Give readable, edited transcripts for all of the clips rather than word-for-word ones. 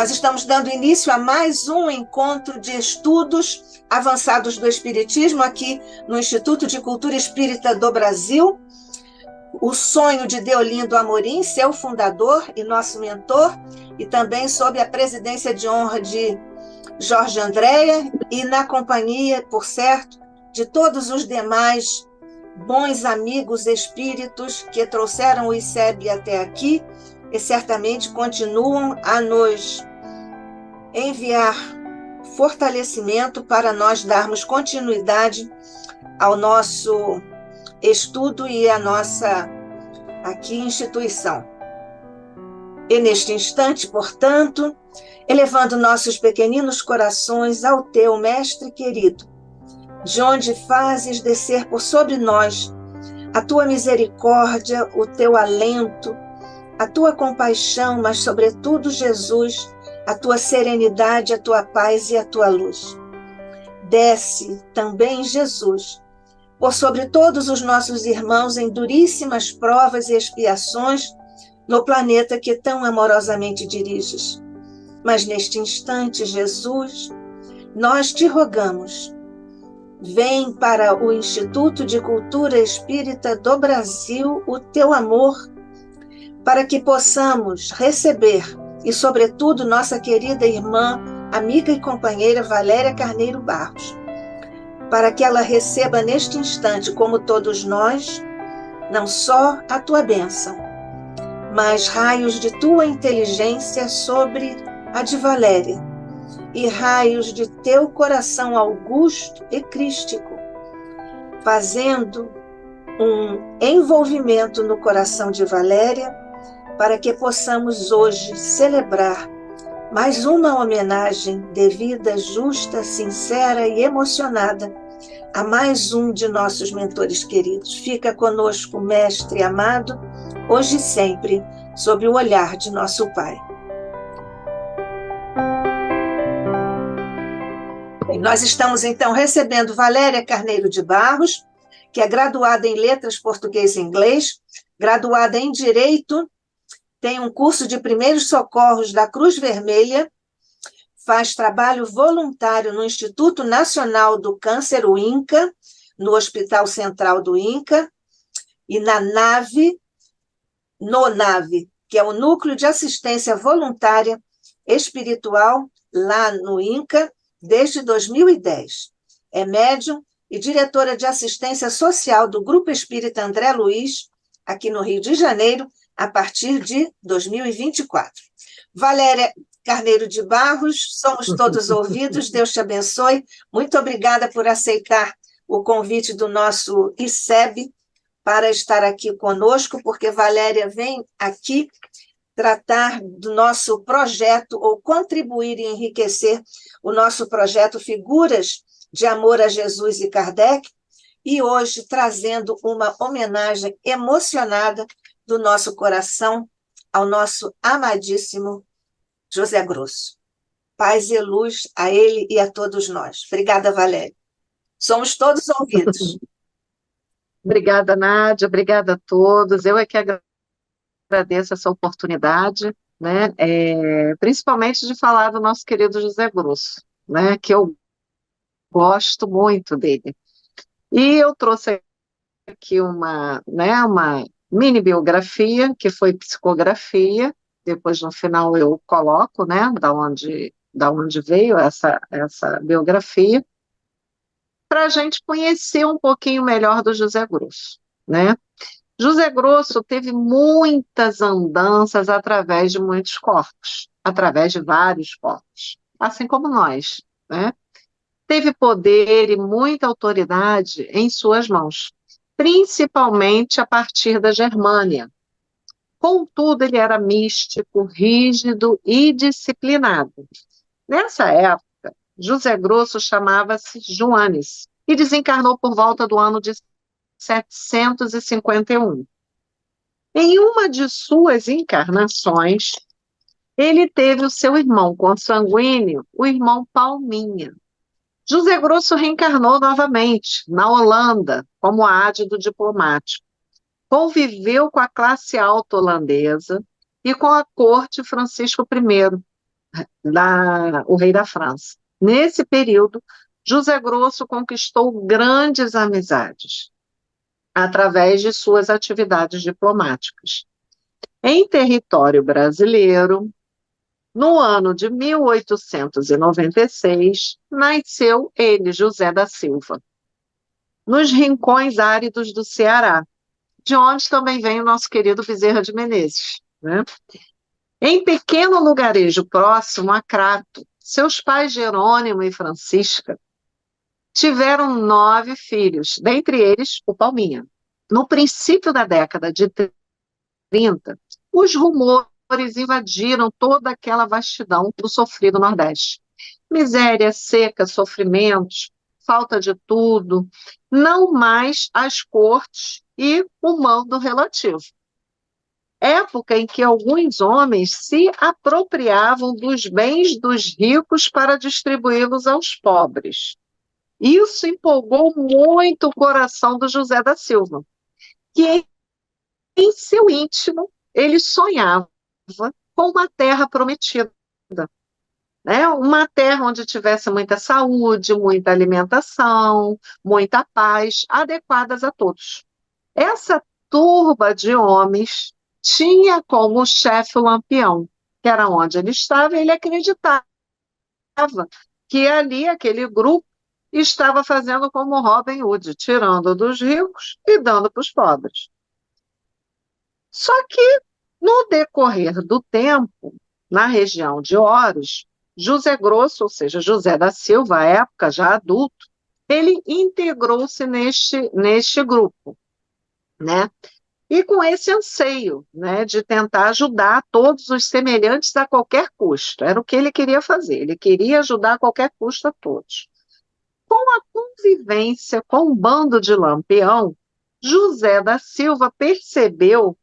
Nós estamos dando início a mais um encontro de estudos avançados do Espiritismo aqui no Instituto de Cultura Espírita do Brasil. O sonho de Deolindo Amorim, seu fundador e nosso mentor, e também sob a presidência de honra de Jorge Andréa e na companhia, por certo, de todos os demais bons amigos espíritos que trouxeram o ICEB até aqui e certamente continuam a nos enviar fortalecimento para nós darmos continuidade ao nosso estudo e à nossa aqui instituição. E neste instante, portanto, elevando nossos pequeninos corações ao teu Mestre querido, de onde fazes descer por sobre nós a tua misericórdia, o teu alento, a tua compaixão, mas sobretudo, Jesus, a tua serenidade, a tua paz e a tua luz. Desce também, Jesus, por sobre todos os nossos irmãos em duríssimas provas e expiações no planeta que tão amorosamente diriges. Mas neste instante, Jesus, nós te rogamos, vem para o Instituto de Cultura Espírita do Brasil o teu amor, para que possamos receber, e sobretudo nossa querida irmã, amiga e companheira Valéria Carneiro Barros, para que ela receba neste instante, como todos nós, não só a tua bênção, mas raios de tua inteligência sobre a de Valéria, e raios de teu coração augusto e crístico, fazendo um envolvimento no coração de Valéria, para que possamos hoje celebrar mais uma homenagem devida, justa, sincera e emocionada a mais um de nossos mentores queridos. Fica conosco, Mestre amado, hoje e sempre, sob o olhar de nosso Pai. Bem, nós estamos, então, recebendo Valéria Carneiro de Barros, que é graduada em Letras Português e Inglês, graduada em Direito, tem um curso de primeiros socorros da Cruz Vermelha, faz trabalho voluntário no Instituto Nacional do Câncer, o INCA, no Hospital Central do INCA, e no NAVE, que é o Núcleo de Assistência Voluntária Espiritual, lá no INCA, desde 2010. É médium e diretora de assistência social do Grupo Espírita André Luiz, aqui no Rio de Janeiro, a partir de 2024. Valéria Carneiro de Barros, somos todos ouvidos, Deus te abençoe. Muito obrigada por aceitar o convite do nosso ICEB para estar aqui conosco, porque Valéria vem aqui tratar do nosso projeto, ou contribuir e enriquecer o nosso projeto Figuras de Amor a Jesus e Kardec, e hoje trazendo uma homenagem emocionada do nosso coração ao nosso amadíssimo José Grosso. Paz e luz a ele e a todos nós. Obrigada, Valéria. Somos todos ouvidos. Obrigada, Nádia. Obrigada a todos. Eu é que agradeço essa oportunidade, né? Principalmente de falar do nosso querido José Grosso, né? Que eu gosto muito dele. E eu trouxe aqui uma mini biografia, que foi psicografia, depois no final eu coloco, né, da onde veio essa biografia, para a gente conhecer um pouquinho melhor do José Grosso, né? José Grosso teve muitas andanças através de muitos corpos, através de vários corpos, assim como nós, né? Teve poder e muita autoridade em suas mãos, principalmente a partir da Germânia. Contudo, ele era místico, rígido e disciplinado. Nessa época, José Grosso chamava-se Joanes e desencarnou por volta do ano de 751. Em uma de suas encarnações, ele teve o seu irmão consanguíneo, o irmão Palminha. José Grosso reencarnou novamente na Holanda como ádido diplomático. Conviveu com a classe alta holandesa e com a corte Francisco I, o rei da França. Nesse período, José Grosso conquistou grandes amizades através de suas atividades diplomáticas. Em território brasileiro, no ano de 1896, nasceu ele, José da Silva, nos rincões áridos do Ceará, de onde também vem o nosso querido Bezerra de Menezes, né? Em pequeno lugarejo próximo a Crato, seus pais Jerônimo e Francisca tiveram 9 filhos, dentre eles o Palminha. No princípio da década de 30, os rumores invadiram toda aquela vastidão do sofrido Nordeste. Miséria, seca, sofrimentos, falta de tudo, não mais as cortes e o mando relativo. Época em que alguns homens se apropriavam dos bens dos ricos para distribuí-los aos pobres. Isso empolgou muito o coração do José da Silva, que em seu íntimo ele sonhava com uma terra prometida, né? Uma terra onde tivesse muita saúde, muita alimentação, muita paz, adequadas a todos. Essa turba de homens tinha como chefe o Lampião, que era onde ele estava, e ele acreditava que ali aquele grupo estava fazendo como Robin Hood, tirando dos ricos e dando para os pobres. Só que, no decorrer do tempo, na região de Oros, José Grosso, ou seja, José da Silva, à época já adulto, ele integrou-se neste grupo, né? E com esse anseio, né, de tentar ajudar todos os semelhantes a qualquer custo. Era o que ele queria fazer, ele queria ajudar a qualquer custo a todos. Com a convivência com o bando de Lampião, José da Silva percebeu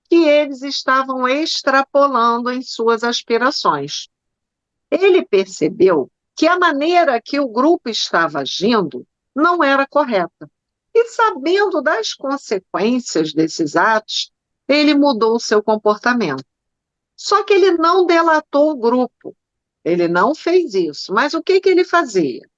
que eles estavam extrapolando em suas aspirações. Ele percebeu que a maneira que o grupo estava agindo não era correta. E sabendo das consequências desses atos, ele mudou o seu comportamento. Só que ele não delatou o grupo, ele não fez isso. Mas o que ele fazia?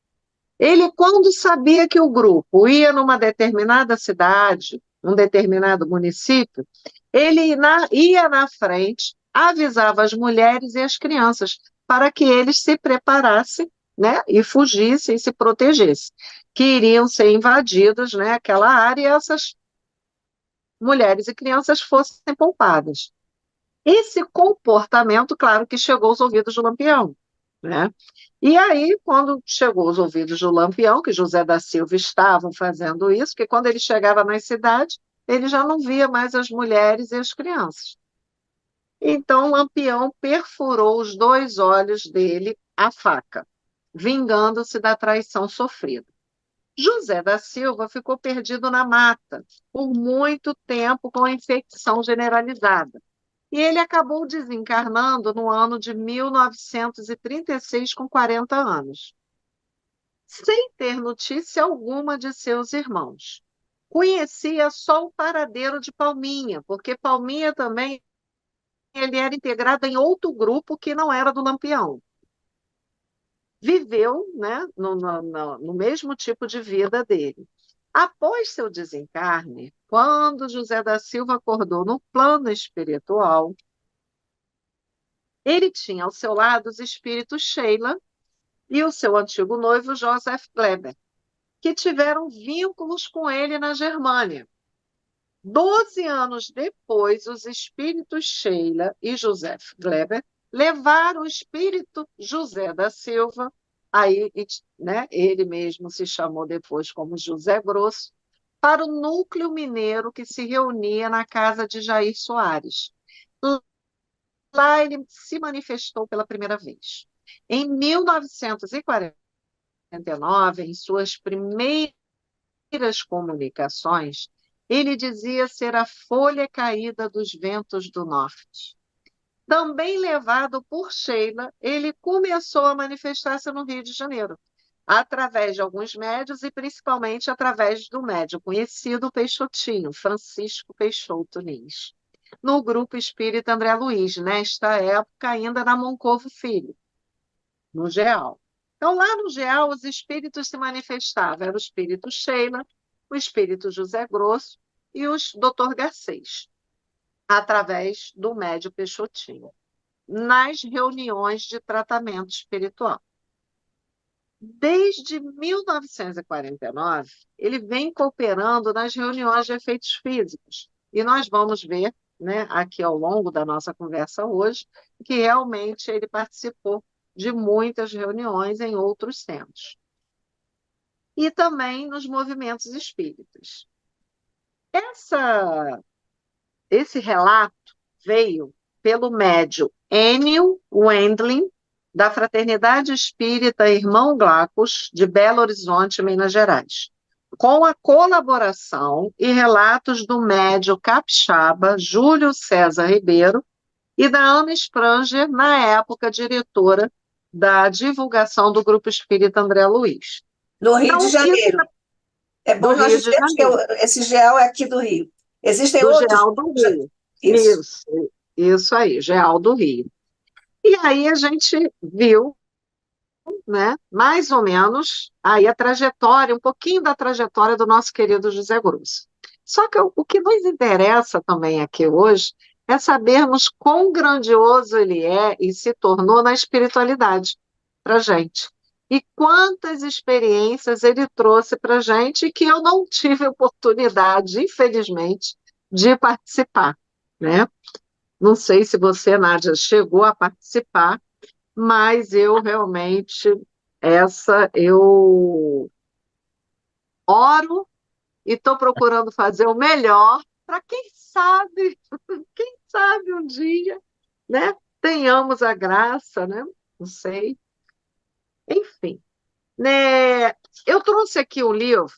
Ele, quando sabia que o grupo ia numa determinada cidade, um determinado município, ele ia na frente, avisava as mulheres e as crianças para que eles se preparassem, né, e fugissem e se protegessem, que iriam ser invadidas, né, aquela área, e essas mulheres e crianças fossem poupadas. Esse comportamento, claro, que chegou aos ouvidos do Lampião, né? E aí, quando chegou aos ouvidos do Lampião, que José da Silva estavam fazendo isso, que quando ele chegava nas cidades, ele já não via mais as mulheres e as crianças. Então, Lampião perfurou os 2 olhos dele a faca, vingando-se da traição sofrida. José da Silva ficou perdido na mata por muito tempo com a infecção generalizada. E ele acabou desencarnando no ano de 1936, com 40 anos, sem ter notícia alguma de seus irmãos. Conhecia só o paradeiro de Palminha, porque Palminha também ele era integrado em outro grupo que não era do Lampião. Viveu, né, no mesmo tipo de vida dele. Após seu desencarne, quando José da Silva acordou no plano espiritual, ele tinha ao seu lado os espíritos Sheila e o seu antigo noivo Joseph Kleber, que tiveram vínculos com ele na Germânia. 12 anos depois, os espíritos Sheila e Joseph Kleber levaram o espírito José da Silva, aí, né, ele mesmo se chamou depois como José Grosso, para o núcleo mineiro que se reunia na casa de Jair Soares. Lá ele se manifestou pela primeira vez. Em 1949, em suas primeiras comunicações, ele dizia ser a folha caída dos ventos do norte. Também levado por Sheila, ele começou a manifestar-se no Rio de Janeiro, através de alguns médios e principalmente através do médium conhecido Peixotinho, Francisco Peixoto Lins, no grupo espírita André Luiz, nesta época ainda na Moncovo Filho. no Geal. Então, lá no Geal, os espíritos se manifestavam. Era o espírito Sheila, o espírito José Grosso e os Dr. Garcês, através do médio Peixotinho, nas reuniões de tratamento espiritual. Desde 1949, ele vem cooperando nas reuniões de efeitos físicos. E nós vamos ver, né, aqui ao longo da nossa conversa hoje, que realmente ele participou de muitas reuniões em outros centros. E também nos movimentos espíritas. Esse relato veio pelo médium Enio Wendling, da Fraternidade Espírita Irmão Glacos, de Belo Horizonte, Minas Gerais, com a colaboração e relatos do médium capixaba Júlio César Ribeiro e da Ana Spranger, na época diretora da divulgação do Grupo Espírita André Luiz. No Rio de Então, Janeiro. É bom nós Rio de dizermos que Janeiro, esse GEAL é aqui do Rio. Existem do outros. Geal do Rio. Isso. Isso aí, Geal do Rio. E aí a gente viu, né, mais ou menos aí a trajetória, um pouquinho da trajetória do nosso querido José Grosso. Só que o que nos interessa também aqui hoje é sabermos quão grandioso ele é e se tornou na espiritualidade para a gente. E quantas experiências ele trouxe para a gente que eu não tive oportunidade, infelizmente, de participar, né? Não sei se você, Nádia, chegou a participar, mas eu realmente, eu oro e estou procurando fazer o melhor para quem sabe um dia, né, tenhamos a graça, né? Não sei. Enfim, né, eu trouxe aqui um livro,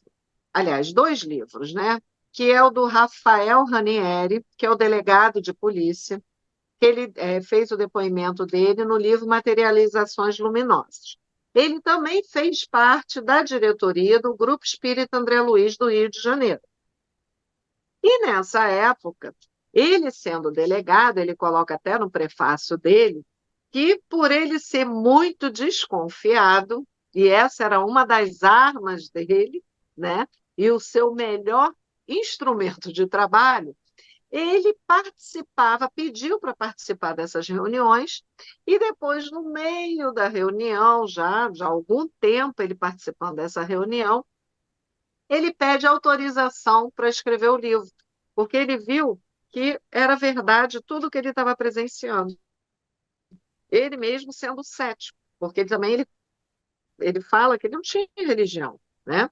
aliás, dois livros, né? Que é o do Rafael Ranieri, que é o delegado de polícia, que ele fez o depoimento dele no livro Materializações Luminosas. Ele também fez parte da diretoria do Grupo Espírita André Luiz do Rio de Janeiro. E nessa época, ele sendo delegado, ele coloca até no prefácio dele, que por ele ser muito desconfiado, e essa era uma das armas dele, né? E o seu melhor instrumento de trabalho, ele participava, pediu para participar dessas reuniões, e depois, no meio da reunião, já há algum tempo ele participando dessa reunião, ele pede autorização para escrever o livro, porque ele viu que era verdade tudo que ele estava presenciando. Ele mesmo sendo cético, porque ele fala que ele não tinha religião, né?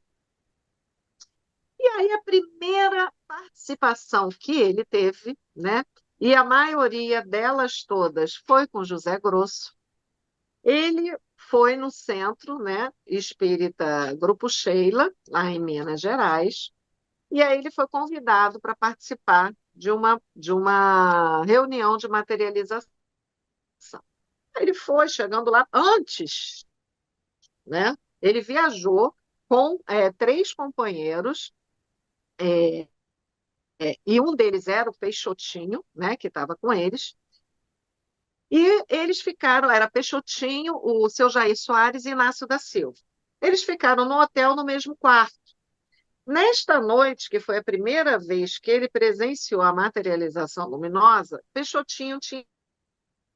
E aí a primeira participação que ele teve, né, e a maioria delas todas foi com José Grosso, ele foi no centro, né, espírita Grupo Sheila, lá em Minas Gerais, e aí ele foi convidado para participar de uma reunião de materialização. Ele foi, chegando lá, antes, né, ele viajou com três companheiros, e um deles era o Peixotinho, né, que estava com eles, e eles ficaram, era Peixotinho, o seu Jair Soares e Inácio da Silva. Eles ficaram no hotel no mesmo quarto. Nesta noite, que foi a primeira vez que ele presenciou a materialização luminosa, Peixotinho tinha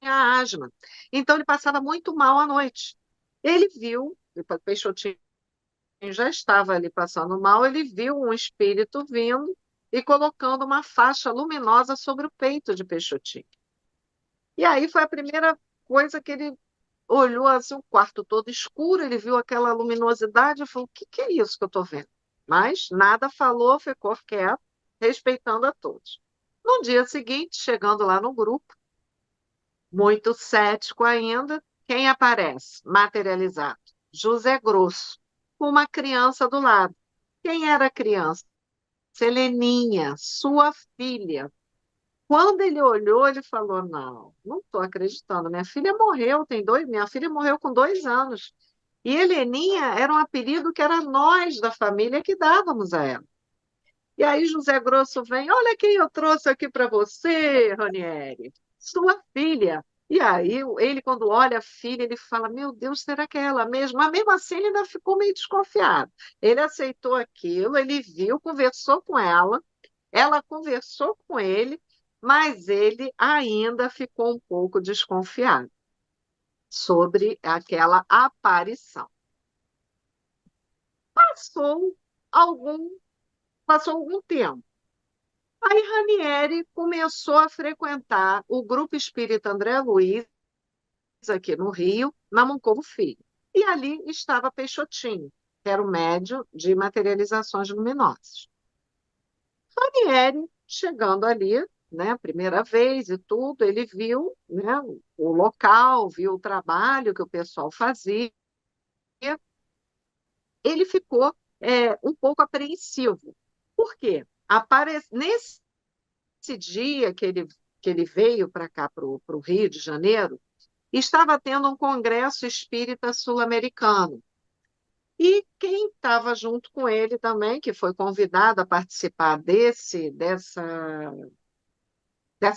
asma, então ele passava muito mal à noite. Ele viu, Peixotinho já estava ali passando mal, ele viu um espírito vindo e colocando uma faixa luminosa sobre o peito de Peixotinho. E aí foi a primeira coisa que ele olhou assim, o quarto todo escuro, ele viu aquela luminosidade e falou: o que, que é isso que eu estou vendo? Mas nada falou, ficou quieto, respeitando a todos. No dia seguinte, chegando lá no grupo, muito cético ainda, quem aparece? Materializado. José Grosso, com uma criança do lado. Quem era a criança? Seleninha, sua filha. Quando ele olhou, ele falou: não estou acreditando. Minha filha morreu com 2 anos. E Heleninha era um apelido que era nós da família que dávamos a ela. E aí José Grosso vem: olha quem eu trouxe aqui para você, Ranieri, sua filha. E aí, ele, quando olha a filha, ele fala: Meu Deus, será que é ela mesma? Mas mesmo assim, ele ainda ficou meio desconfiado. Ele aceitou aquilo, ele viu, conversou com ela conversou com ele, mas ele ainda ficou um pouco desconfiado sobre aquela aparição. Passou algum, passou algum tempo. Aí Ranieri começou a frequentar o Grupo Espírita André Luiz, aqui no Rio, na Moncovo Filho. E ali estava Peixotinho, que era o médium de materializações luminosas. Ranieri, chegando ali, né, primeira vez e tudo, ele viu, né, o local, viu o trabalho que o pessoal fazia, ele ficou um pouco apreensivo. Por quê? Nesse dia que ele veio para cá, para o Rio de Janeiro, estava tendo um congresso espírita sul-americano. E quem estava junto com ele também, que foi convidado a participar dessa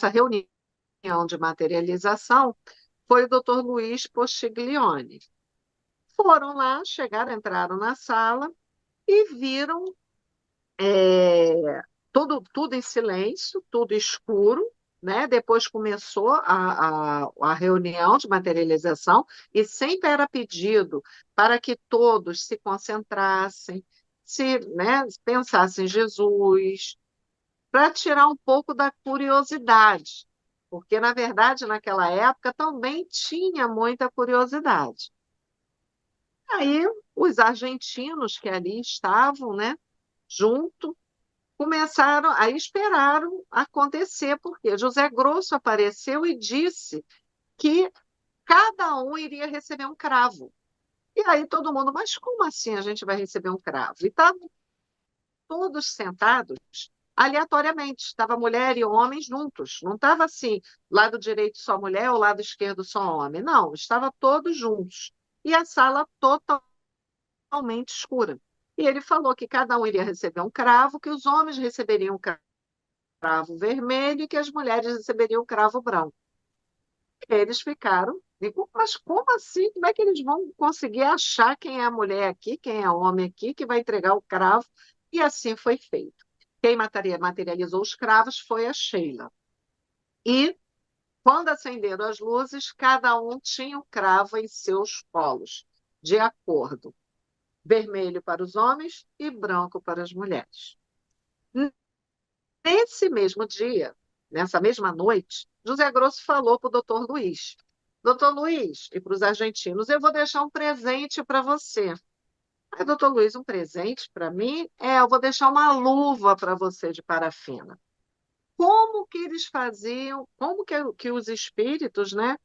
reunião de materialização, foi o Dr. Luiz Postiglione. Foram lá, chegaram, entraram na sala e viram tudo em silêncio, tudo escuro, né? Depois começou a reunião de materialização e sempre era pedido para que todos se concentrassem, né, pensassem em Jesus, para tirar um pouco da curiosidade, porque, na verdade, naquela época também tinha muita curiosidade. Aí, os argentinos que ali estavam, né, junto, começaram a esperaram acontecer, porque José Grosso apareceu e disse que cada um iria receber um cravo. E aí todo mundo, mas como assim a gente vai receber um cravo? E estavam todos sentados aleatoriamente, estava mulher e homem juntos, não estava assim, lado direito só mulher, ou lado esquerdo só homem, não, estava todos juntos. E a sala totalmente escura. E ele falou que cada um iria receber um cravo, que os homens receberiam um cravo vermelho e que as mulheres receberiam um cravo branco. E eles ficaram, digo, mas como assim? Como é que eles vão conseguir achar quem é a mulher aqui, quem é o homem aqui, que vai entregar o cravo? E assim foi feito. Quem materializou os cravos foi a Sheila. E, quando acenderam as luzes, cada um tinha um cravo em seus polos, de acordo. Vermelho para os homens e branco para as mulheres. Nesse mesmo dia, nessa mesma noite, José Grosso falou para o doutor Luiz: Doutor Luiz, e para os argentinos, eu vou deixar um presente para você. Aí, doutor Luiz, um presente para mim? Eu vou deixar uma luva para você de parafina. Como que eles faziam, como que os espíritos, né,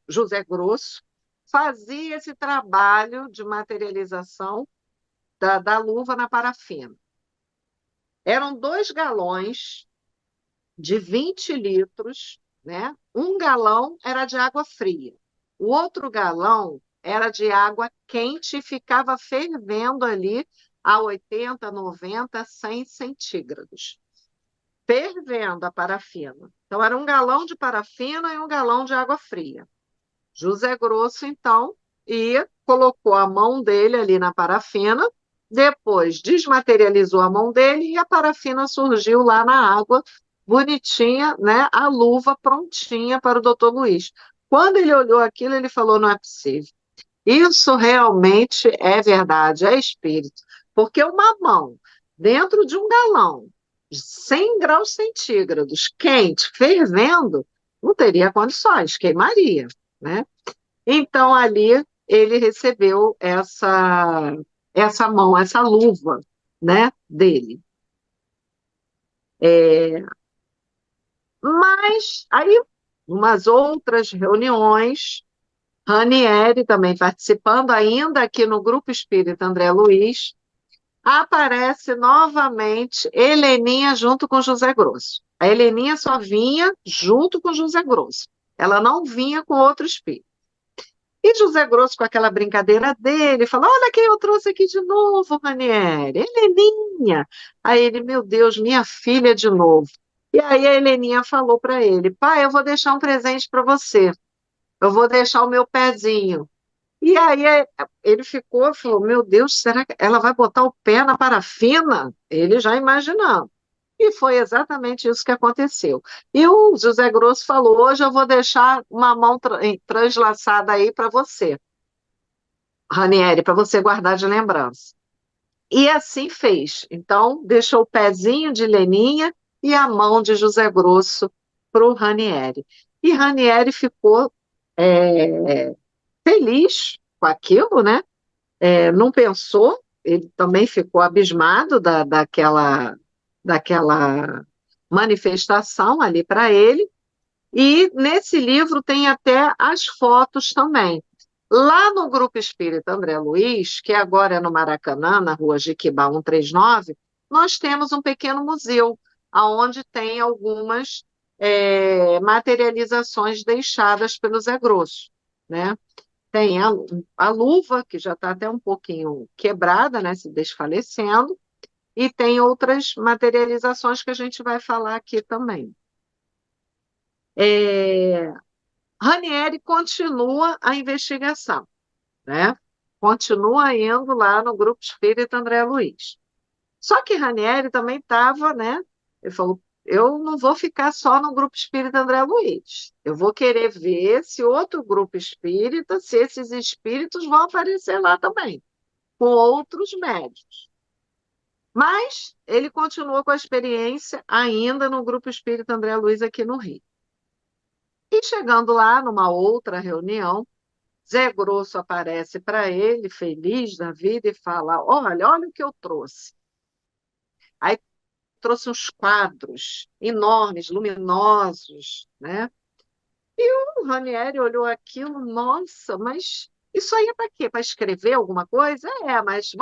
José Grosso, fazia esse trabalho de materialização da luva na parafina? Eram 2 galões de 20 litros, né? Um galão era de água fria, o outro galão era de água quente e ficava fervendo ali a 80, 90, 100 centígrados. Fervendo a parafina. Então, era um galão de parafina e um galão de água fria. José Grosso, então, colocou a mão dele ali na parafina, depois desmaterializou a mão dele e a parafina surgiu lá na água, bonitinha, né? A luva prontinha para o doutor Luiz. Quando ele olhou aquilo, ele falou: não é possível. Isso realmente é verdade, é espírito. Porque uma mão dentro de um galão, 100 graus centígrados, quente, fervendo, não teria condições, queimaria, né? Então, ali, ele recebeu essa mão, essa luva, né, dele. Mas, aí, umas outras reuniões, Ranieri também participando, ainda aqui no Grupo Espírita André Luiz, aparece novamente Heleninha junto com José Grosso. A Heleninha só vinha junto com José Grosso. Ela não vinha com outro espírito. E José Grosso, com aquela brincadeira dele, falou: Olha quem eu trouxe aqui de novo, Ranieri, Heleninha. Aí ele: Meu Deus, minha filha de novo. E aí a Heleninha falou para ele: Pai, eu vou deixar um presente para você. eu vou deixar o meu pezinho. E aí ele falou, meu Deus, será que ela vai botar o pé na parafina? Ele já imaginando. E foi exatamente isso que aconteceu. E o José Grosso falou, hoje eu vou deixar uma mão translaçada aí para você, Ranieri, para você guardar de lembrança. E assim fez. Então, deixou o pezinho de Leninha e a mão de José Grosso para o Ranieri. E Ranieri ficou feliz com aquilo, né? Não pensou, ele também ficou abismado daquela manifestação ali para ele. E nesse livro tem até as fotos também. Lá no Grupo Espírita André Luiz, que agora é no Maracanã, na rua Jequibá 139, nós temos um pequeno museu, onde tem algumas materializações deixadas pelo Zé Grosso, né? Tem a luva, que já está até um pouquinho quebrada, né, se desfalecendo, e tem outras materializações que a gente vai falar aqui também. Ranieri continua a investigação, né? Continua indo lá no Grupo Espírita André Luiz. Só que Ranieri também estava, né? Ele falou, eu não vou ficar só no Grupo Espírita André Luiz. Eu vou querer ver se outro grupo espírita, se esses espíritos vão aparecer lá também, com outros médios. Mas ele continuou com a experiência ainda no Grupo Espírita André Luiz aqui no Rio. E chegando lá, numa outra reunião, Zé Grosso aparece para ele, feliz da vida, e fala: olha o que eu trouxe. Aí trouxe uns quadros enormes, luminosos, né? E o Ranieri olhou aquilo, nossa, mas isso aí é para quê? Para escrever alguma coisa? Mas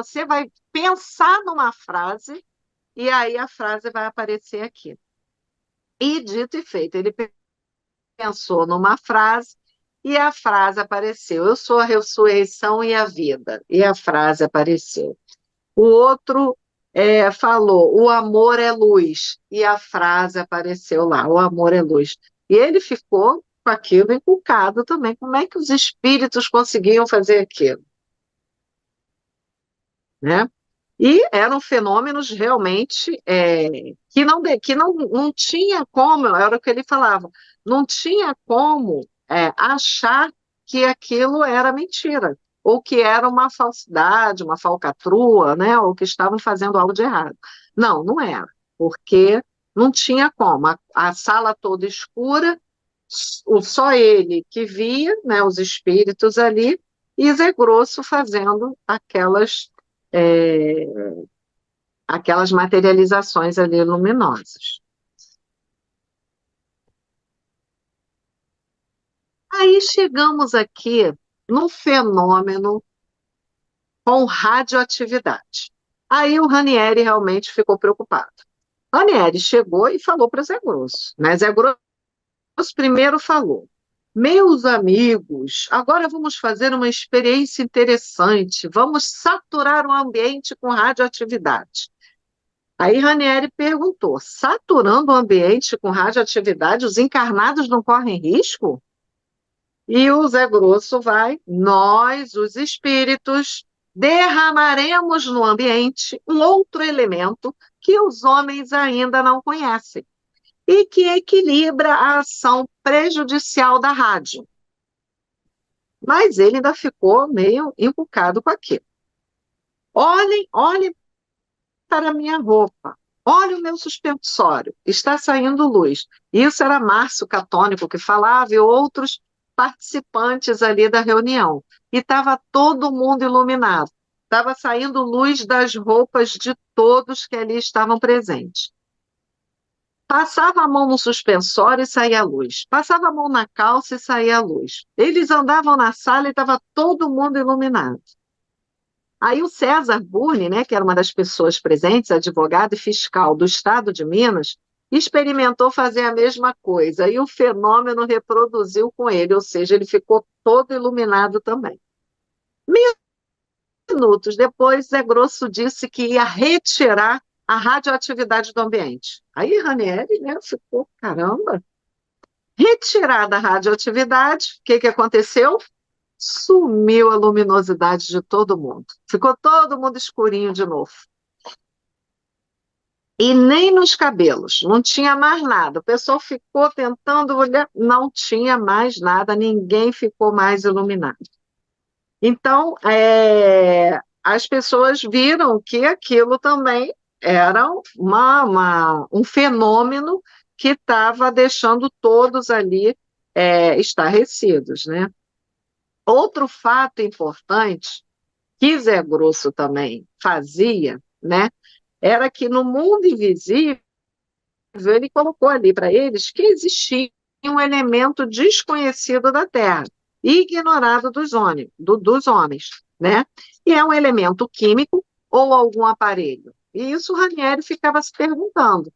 você vai pensar numa frase e aí a frase vai aparecer aqui. E dito e feito, ele pensou numa frase e a frase apareceu. Eu sou a ressurreição e a vida. E a frase apareceu. O outro falou, o amor é luz. E a frase apareceu lá, o amor é luz. E ele ficou com aquilo encucado também. Como é que os espíritos conseguiam fazer aquilo? Né? E eram fenômenos realmente que não tinha como, era o que ele falava, não tinha como achar que aquilo era mentira, ou que era uma falsidade, uma falcatrua, né, ou que estavam fazendo algo de errado. Não, não era, porque não tinha como. A sala toda escura, só ele que via, né, os espíritos ali, e Zé Grosso fazendo é, aquelas materializações ali luminosas. Aí chegamos aqui no fenômeno com radioatividade. Aí o Ranieri realmente ficou preocupado. Ranieri chegou e falou para Zé Grosso, né? Zé Grosso primeiro falou: meus amigos, agora vamos fazer uma experiência interessante, vamos saturar o ambiente com radioatividade. Aí Ranieri perguntou: saturando o ambiente com radioatividade, os encarnados não correm risco? E o Zé Grosso vai: nós, os espíritos, derramaremos no ambiente um outro elemento que os homens ainda não conhecem e que equilibra a ação prejudicial da rádio. Mas ele ainda ficou meio encucado com aquilo. Olhem para a minha roupa. Olha o meu suspensório, está saindo luz. Isso era Márcio Catônico que falava e outros participantes ali da reunião. E estava todo mundo iluminado. Estava saindo luz das roupas de todos que ali estavam presentes. Passava a mão no suspensório e saía a luz. Passava a mão na calça e saía a luz. Eles andavam na sala e estava todo mundo iluminado. Aí o César Burni, né, que era uma das pessoas presentes, advogado e fiscal do Estado de Minas, experimentou fazer a mesma coisa e o fenômeno reproduziu com ele, ou seja, ele ficou todo iluminado também. Minutos depois, Zé Grosso disse que ia retirar a radioatividade do ambiente. Aí Ranieri, né, ficou, caramba, Retirada a radioatividade, o que que aconteceu? Sumiu a luminosidade de todo mundo. Ficou todo mundo escurinho de novo. E nem nos cabelos, não tinha mais nada. O pessoal ficou tentando olhar, não tinha mais nada, ninguém ficou mais iluminado. Então, as pessoas viram que aquilo também era um fenômeno que estava deixando todos ali estarrecidos, né? Outro fato importante que Zé Grosso também fazia, né, era que no mundo invisível ele colocou ali para eles que existia um elemento desconhecido da Terra, ignorado dos homens, né? E é um elemento químico ou algum aparelho. E isso o Ranieri ficava se perguntando.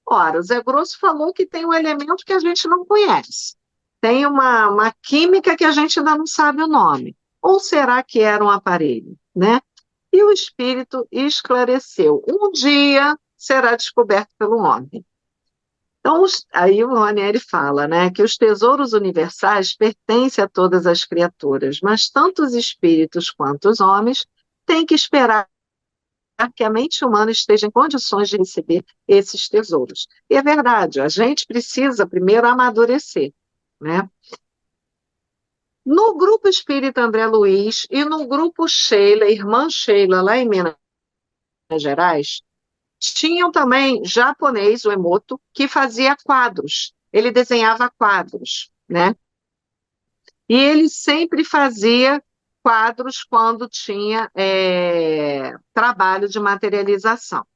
Ora, o Zé Grosso falou que tem um elemento que a gente não conhece. Tem uma química que a gente ainda não sabe o nome. Ou será que era um aparelho, né? E o espírito esclareceu. Um dia será descoberto pelo homem. Então, aí o Ranieri fala, né, que os tesouros universais pertencem a todas as criaturas, mas tanto os espíritos quanto os homens têm que esperar que a mente humana esteja em condições de receber esses tesouros. E é verdade, a gente precisa primeiro amadurecer, né? No grupo espírita André Luiz e no grupo Sheila, irmã Sheila, lá em Minas Gerais, tinham também japonês, o Emoto, que fazia quadros. Ele desenhava quadros, né? E ele sempre fazia quadros quando tinha trabalho de materialização.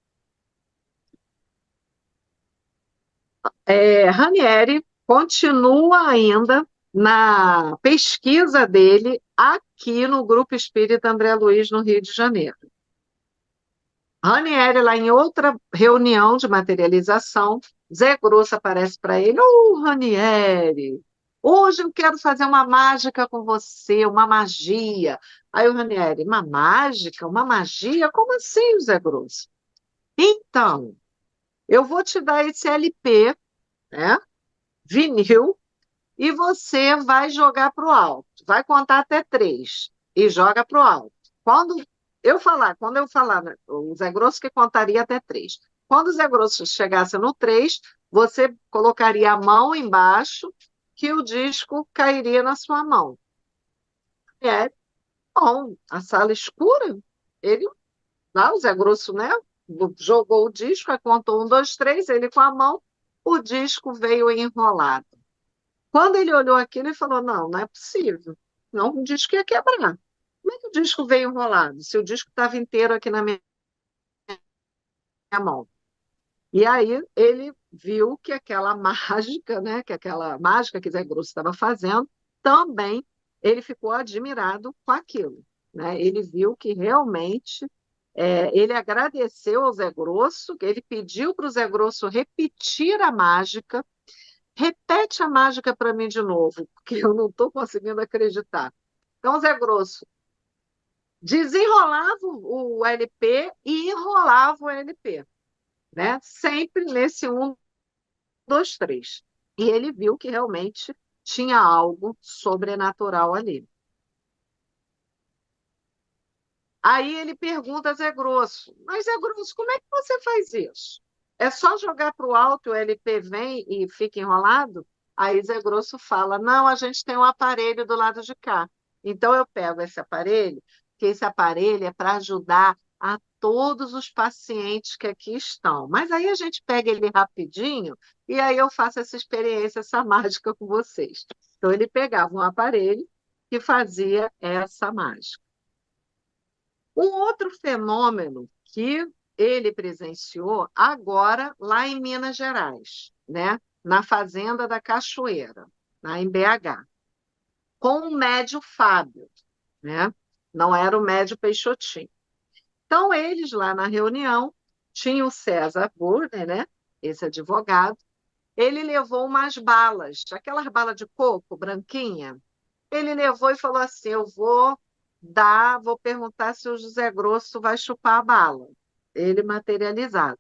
Ranieri continua ainda na pesquisa dele aqui no Grupo Espírita André Luiz, no Rio de Janeiro. Ranieri, lá em outra reunião de materialização, Zé Grosso aparece para ele: Ô, Ranieri, hoje eu quero fazer uma mágica com você, uma magia. Aí o Ranieri: uma mágica? Uma magia? Como assim, Zé Grosso? Então, eu vou te dar esse LP, né, vinil, e você vai jogar para o alto. Vai contar até 3 e joga para o alto. Quando eu falar, né, o Zé Grosso que contaria até 3. Quando o Zé Grosso chegasse no 3, você colocaria a mão embaixo, que o disco cairia na sua mão. É bom, a sala escura, ele, lá, o Zé Grosso, né, jogou o disco, aí contou 1, 2, 3, ele com a mão, o disco veio enrolado. Quando ele olhou aquilo, ele falou: não, não é possível. Não, o disco ia quebrar. Como é que o disco veio enrolado? Se o disco estava inteiro aqui na minha mão. E aí ele viu que aquela mágica, né, que aquela mágica que Zé Grosso estava fazendo, também ele ficou admirado com aquilo. Né? Ele viu que realmente ele agradeceu ao Zé Grosso, ele pediu para o Zé Grosso repetir a mágica. Repete a mágica para mim de novo, porque eu não estou conseguindo acreditar. Então, Zé Grosso desenrolava o LP e enrolava o LP, né? Sempre nesse 1, 2, 3. E ele viu que realmente tinha algo sobrenatural ali. Aí ele pergunta a Zé Grosso: mas Zé Grosso, como é que você faz isso? É só jogar para o alto, o LP vem e fica enrolado? Aí Zé Grosso fala: não, a gente tem um aparelho do lado de cá. Então eu pego esse aparelho, que esse aparelho é para ajudar a todos os pacientes que aqui estão. Mas aí a gente pega ele rapidinho e aí eu faço essa experiência, essa mágica com vocês. Então ele pegava um aparelho que fazia essa mágica. Um outro fenômeno que ele presenciou agora lá em Minas Gerais, né? Na Fazenda da Cachoeira, lá em BH, com o médio Fábio, né? Não era o médio Peixotinho. Então, eles lá na reunião tinham o César Burner, né? Esse advogado. Ele levou umas balas, aquelas balas de coco branquinha. Ele levou e falou assim: eu vou perguntar se o José Grosso vai chupar a bala. Ele materializado.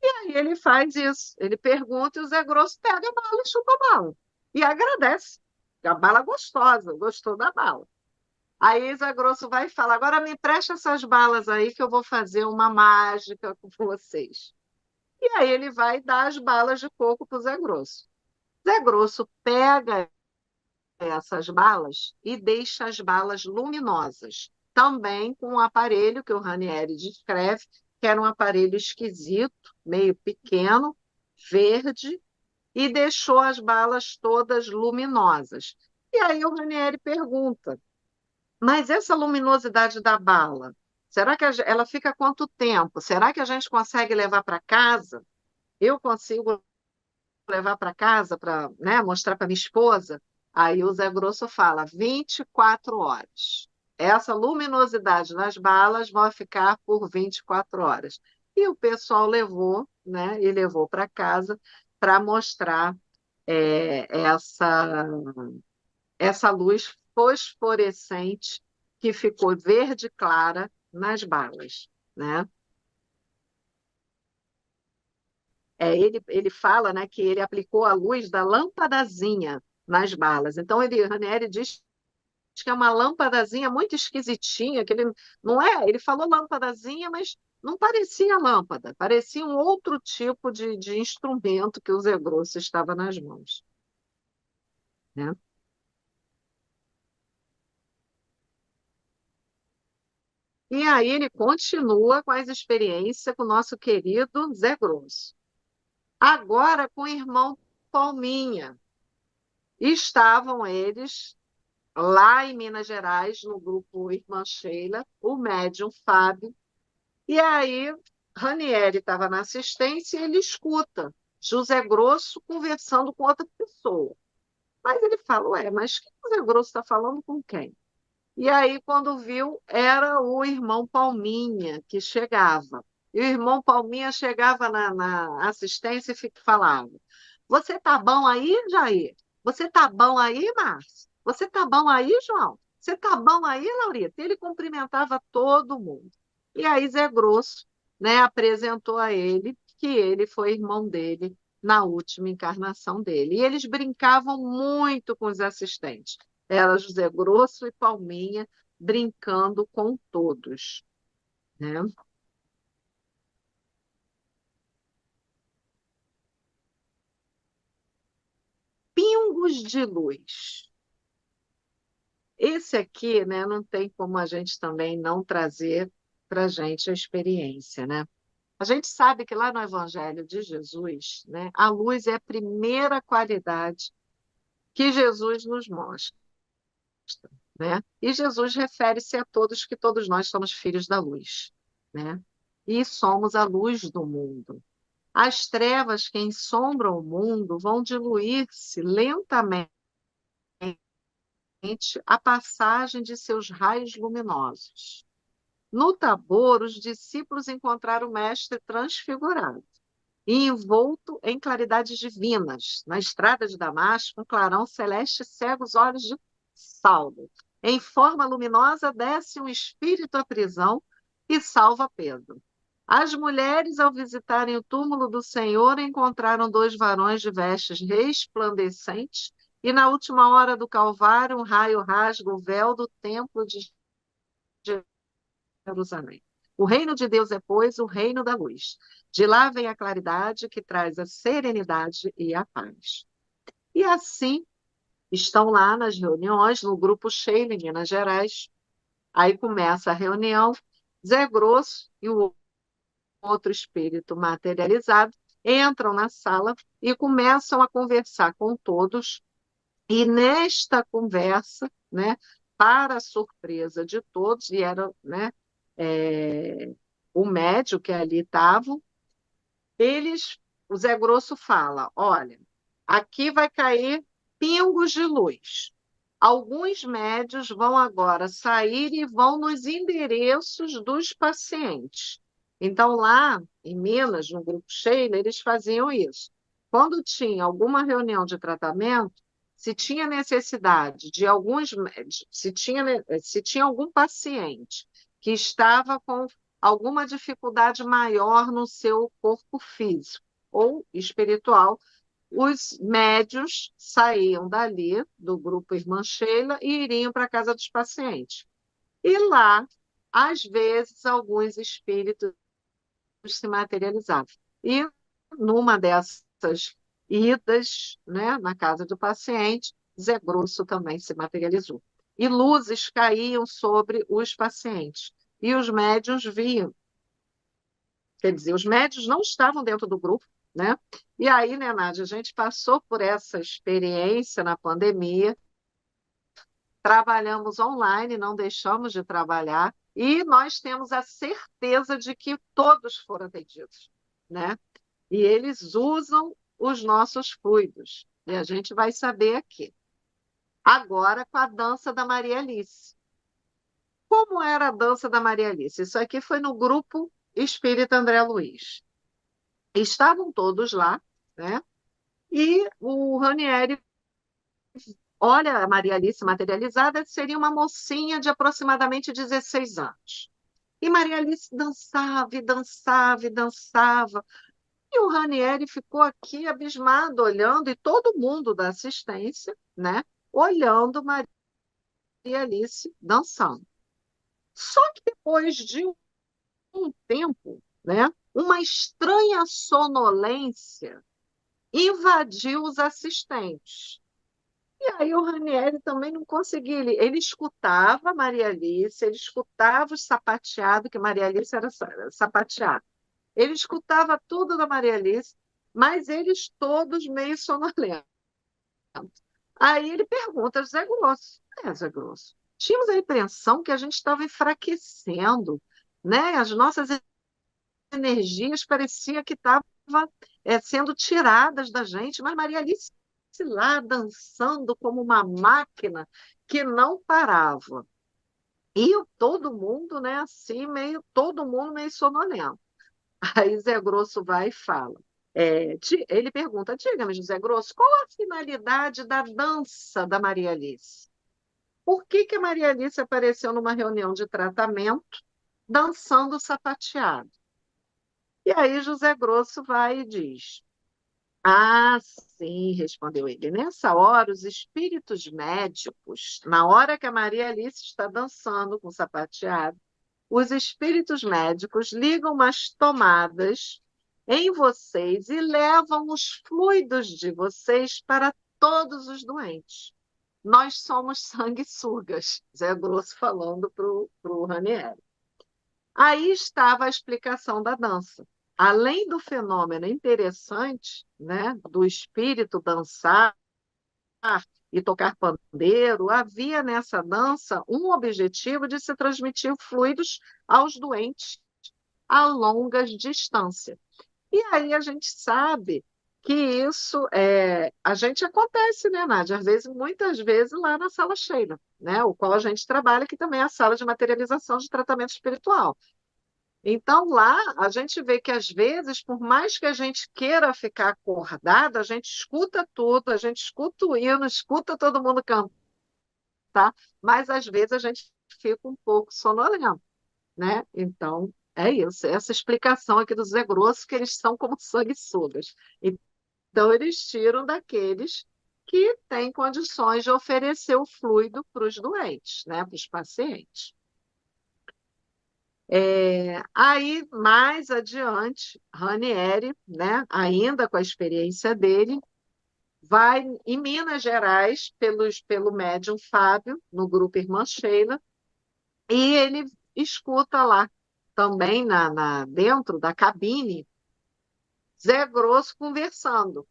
E ele faz isso. Ele pergunta e o Zé Grosso pega a bala e chupa a bala. E agradece. A bala gostosa, gostou da bala. Aí Zé Grosso vai e fala: agora me empresta essas balas aí que eu vou fazer uma mágica com vocês. E aí ele vai dar as balas de coco para o Zé Grosso. Zé Grosso pega essas balas e deixa as balas luminosas, também com um aparelho que o Ranieri descreve, que era um aparelho esquisito, meio pequeno, verde, e deixou as balas todas luminosas. E aí o Ranieri pergunta: mas essa luminosidade da bala, será que ela fica quanto tempo? Será que a gente consegue levar para casa? Eu consigo levar para casa para, né, mostrar para minha esposa? Aí o Zé Grosso fala 24 horas. Essa luminosidade nas balas vai ficar por 24 horas. E o pessoal levou, né, e levou para casa para mostrar essa luz fosforescente que ficou verde clara nas balas, né? Ele fala, né, que ele aplicou a luz da lâmpadazinha nas balas. Então, Ranieri diz que é uma lâmpadazinha muito esquisitinha, que ele não é, ele falou lâmpadazinha, mas não parecia lâmpada, parecia um outro tipo de instrumento que o Zé Grosso estava nas mãos, né? E aí ele continua com as experiências com o nosso querido Zé Grosso. Agora com o irmão Palminha. Estavam eles lá em Minas Gerais, no grupo Irmã Sheila, o médium Fábio, e aí Ranieri estava na assistência e ele escuta José Grosso conversando com outra pessoa. Mas ele fala: ué, mas quem José Grosso está falando com quem? E aí, quando viu, era o irmão Palminha que chegava. E o irmão Palminha chegava na assistência e falava: você tá bom aí, Jair? Você tá bom aí, Márcio? Você tá bom aí, João? Você tá bom aí, Laurita? Ele cumprimentava todo mundo. E aí Zé Grosso, né, apresentou a ele que ele foi irmão dele na última encarnação dele. E eles brincavam muito com os assistentes. Era José Grosso e Palminha brincando com todos, né? Pingos de luz. Esse aqui, né, não tem como a gente também não trazer para a gente a experiência, né? A gente sabe que lá no Evangelho de Jesus, né, a luz é a primeira qualidade que Jesus nos mostra, né? E Jesus refere-se a todos que todos nós somos filhos da luz, né? E somos a luz do mundo. As trevas que ensombram o mundo vão diluir-se lentamente à passagem de seus raios luminosos. No Tabor, os discípulos encontraram o Mestre transfigurado e envolto em claridades divinas. Na estrada de Damasco, um clarão celeste cega os olhos de Saulo. Em forma luminosa, desce um espírito à prisão e salva Pedro. As mulheres, ao visitarem o túmulo do Senhor, encontraram dois varões de vestes resplandecentes, e na última hora do Calvário, um raio rasga o véu do templo de Jerusalém. O reino de Deus é, pois, o reino da luz. De lá vem a claridade que traz a serenidade e a paz. E assim estão lá nas reuniões, no grupo Sheila, em Minas Gerais. Aí começa a reunião, Zé Grosso e o outro espírito materializado entram na sala e começam a conversar com todos. E nesta conversa, né, para a surpresa de todos, e era, né, o médium que ali estava, o Zé Grosso fala: olha, aqui vai cair pingos de luz. Alguns médios vão agora sair e vão nos endereços dos pacientes. Então, lá em Minas, no Grupo Sheila, eles faziam isso. Quando tinha alguma reunião de tratamento, se tinha necessidade de alguns, se tinha algum paciente que estava com alguma dificuldade maior no seu corpo físico ou espiritual, os médios saíam dali, do grupo Irmã Sheila, e iriam para a casa dos pacientes. E lá, às vezes, alguns espíritos se materializavam. E numa dessas idas, né, na casa do paciente, Zé Grosso também se materializou. E luzes caíam sobre os pacientes. E os médiuns viam. Quer dizer, os médiuns não estavam dentro do grupo, né? E aí, né, Nádia, a gente passou por essa experiência na pandemia, trabalhamos online, não deixamos de trabalhar, e nós temos a certeza de que todos foram atendidos, né? E eles usam os nossos fluidos. E a gente vai saber aqui. Agora, com a dança da Maria Alice. Como era a dança da Maria Alice? Isso aqui foi no grupo Espírita André Luiz. Estavam todos lá, né? E o Ranieri olha a Maria Alice materializada, seria uma mocinha de aproximadamente 16 anos. E Maria Alice dançava e dançava e dançava. E o Ranieri ficou aqui abismado, olhando, e todo mundo da assistência, né, olhando Maria Alice dançando. Só que depois de um tempo, né, uma estranha sonolência invadiu os assistentes. E aí o Ranieri também não conseguia. Ele escutava a Maria Alice, ele escutava o sapateado, que Maria Alice era sapateado. Ele escutava tudo da Maria Alice, mas eles todos meio sonolentos. Aí ele pergunta, Zé Grosso, Zé Grosso, tínhamos a impressão que a gente estava enfraquecendo, né? As nossas energias parecia que estavam sendo tiradas da gente, mas Maria Alice lá dançando como uma máquina que não parava. E todo mundo, né, assim, todo mundo meio sonolento. Aí Zé Grosso vai e fala. Ele pergunta, diga-me, José Grosso, qual a finalidade da dança da Maria Alice? Por que que a Maria Alice apareceu numa reunião de tratamento dançando sapateado? E aí José Grosso vai e diz, ah, sim, respondeu ele. Nessa hora, os espíritos médicos, na hora que a Maria Alice está dançando com o sapateado, os espíritos médicos ligam umas tomadas em vocês e levam os fluidos de vocês para todos os doentes. Nós somos sanguessugas, Zé Grosso falando para o Ranieri. Aí estava a explicação da dança. Além do fenômeno interessante, né, do espírito dançar e tocar pandeiro, havia nessa dança um objetivo de se transmitir fluidos aos doentes a longas distâncias. E aí a gente sabe que isso a gente acontece, né, Nádia? Às vezes, muitas vezes lá na sala cheia, né? O qual a gente trabalha, que também é a sala de materialização de tratamento espiritual. Então, lá a gente vê que, às vezes, por mais que a gente queira ficar acordada, a gente escuta tudo, a gente escuta o hino, escuta todo mundo cantar, mas às vezes a gente fica um pouco sonolento, né? Então, é isso, essa explicação aqui do Zé Grosso, que eles são como sanguessugas. Então, eles tiram daqueles que têm condições de oferecer o fluido para os doentes, né? Para os pacientes. Aí, mais adiante, Ranieri, né, ainda com a experiência dele, vai em Minas Gerais, pelo médium Fábio, no grupo Irmã Sheila, e ele escuta lá, também dentro da cabine, Zé Grosso conversando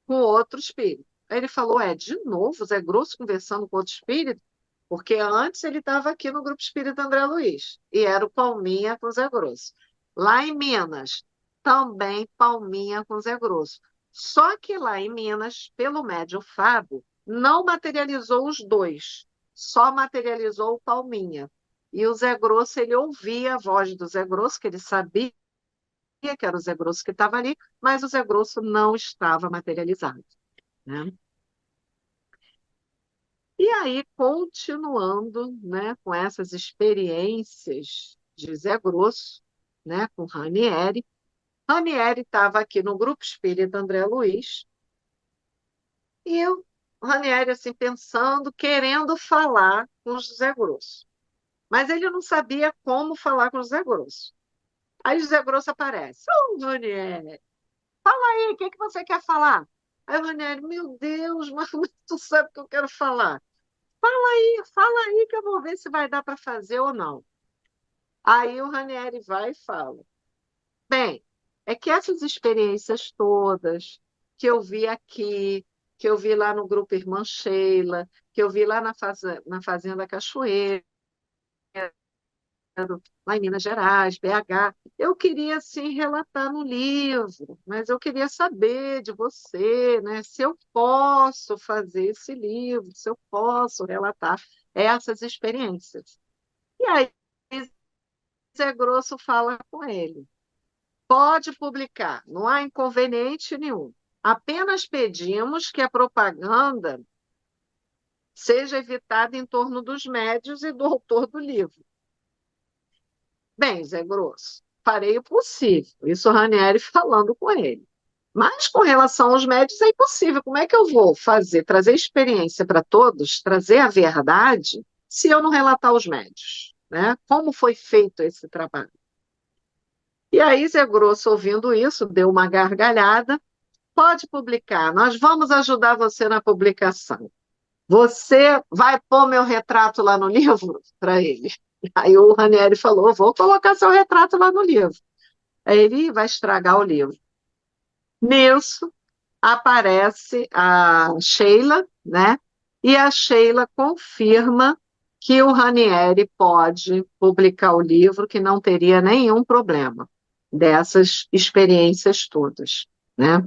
com outro espírito. Aí ele falou, de novo Zé Grosso conversando com outro espírito? Porque antes ele estava aqui no Grupo Espírita André Luiz, e era o Palminha com Zé Grosso. Lá em Minas, também Palminha com Zé Grosso. Só que lá em Minas, pelo médium Fábio, não materializou os dois, só materializou o Palminha. E o Zé Grosso, ele ouvia a voz do Zé Grosso, que ele sabia que era o Zé Grosso que estava ali, mas o Zé Grosso não estava materializado, né? E aí, continuando, né, com essas experiências de Zé Grosso, né, com Ranieri. Ranieri estava aqui no Grupo Espírita André Luiz, e eu, Ranieri, assim, pensando, querendo falar com José Grosso. Mas ele não sabia como falar com José Grosso. Aí José Grosso aparece. Ô, Ranieri, aí, o que que você quer falar? Aí o Ranieri, meu Deus, mas tu sabe o que eu quero falar. Fala aí que eu vou ver se vai dar para fazer ou não. Aí o Ranieri vai e fala. Bem, é que essas experiências todas que eu vi aqui, que eu vi lá no Grupo Irmã Sheila, que eu vi lá na Fazenda Cachoeira, lá em Minas Gerais, BH, eu queria, sim, relatar no livro, mas eu queria saber de você, né, se eu posso fazer esse livro, se eu posso relatar essas experiências. E aí, Zé Grosso fala com ele. Pode publicar, não há inconveniente nenhum. Apenas pedimos que a propaganda seja evitada em torno dos médios e do autor do livro. Bem, Zé Grosso, farei o possível. Isso o Ranieri falando com ele. Mas com relação aos médios é impossível. Como é que eu vou fazer, trazer experiência para todos, trazer a verdade, se eu não relatar os médios? Né? Como foi feito esse trabalho? E aí, Zé Grosso, ouvindo isso, deu uma gargalhada. Pode publicar, nós vamos ajudar você na publicação. Você vai pôr meu retrato lá no livro para ele. Aí o Ranieri falou: vou colocar seu retrato lá no livro. Aí ele vai estragar o livro. Nisso, aparece a Sheila, né? E a Sheila confirma que o Ranieri pode publicar o livro, que não teria nenhum problema dessas experiências todas, né?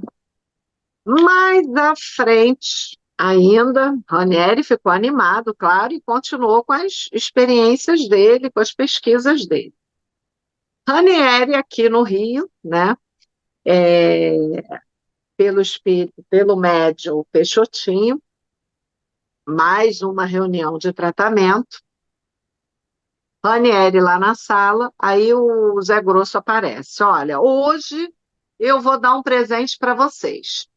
Mais à frente, ainda, Ranieri ficou animado, claro, e continuou com as experiências dele, com as pesquisas dele. Ranieri, aqui no Rio, né, pelo espírito, pelo médium Peixotinho, mais uma reunião de tratamento. Ranieri lá na sala, aí o Zé Grosso aparece. Olha, hoje eu vou dar um presente para vocês.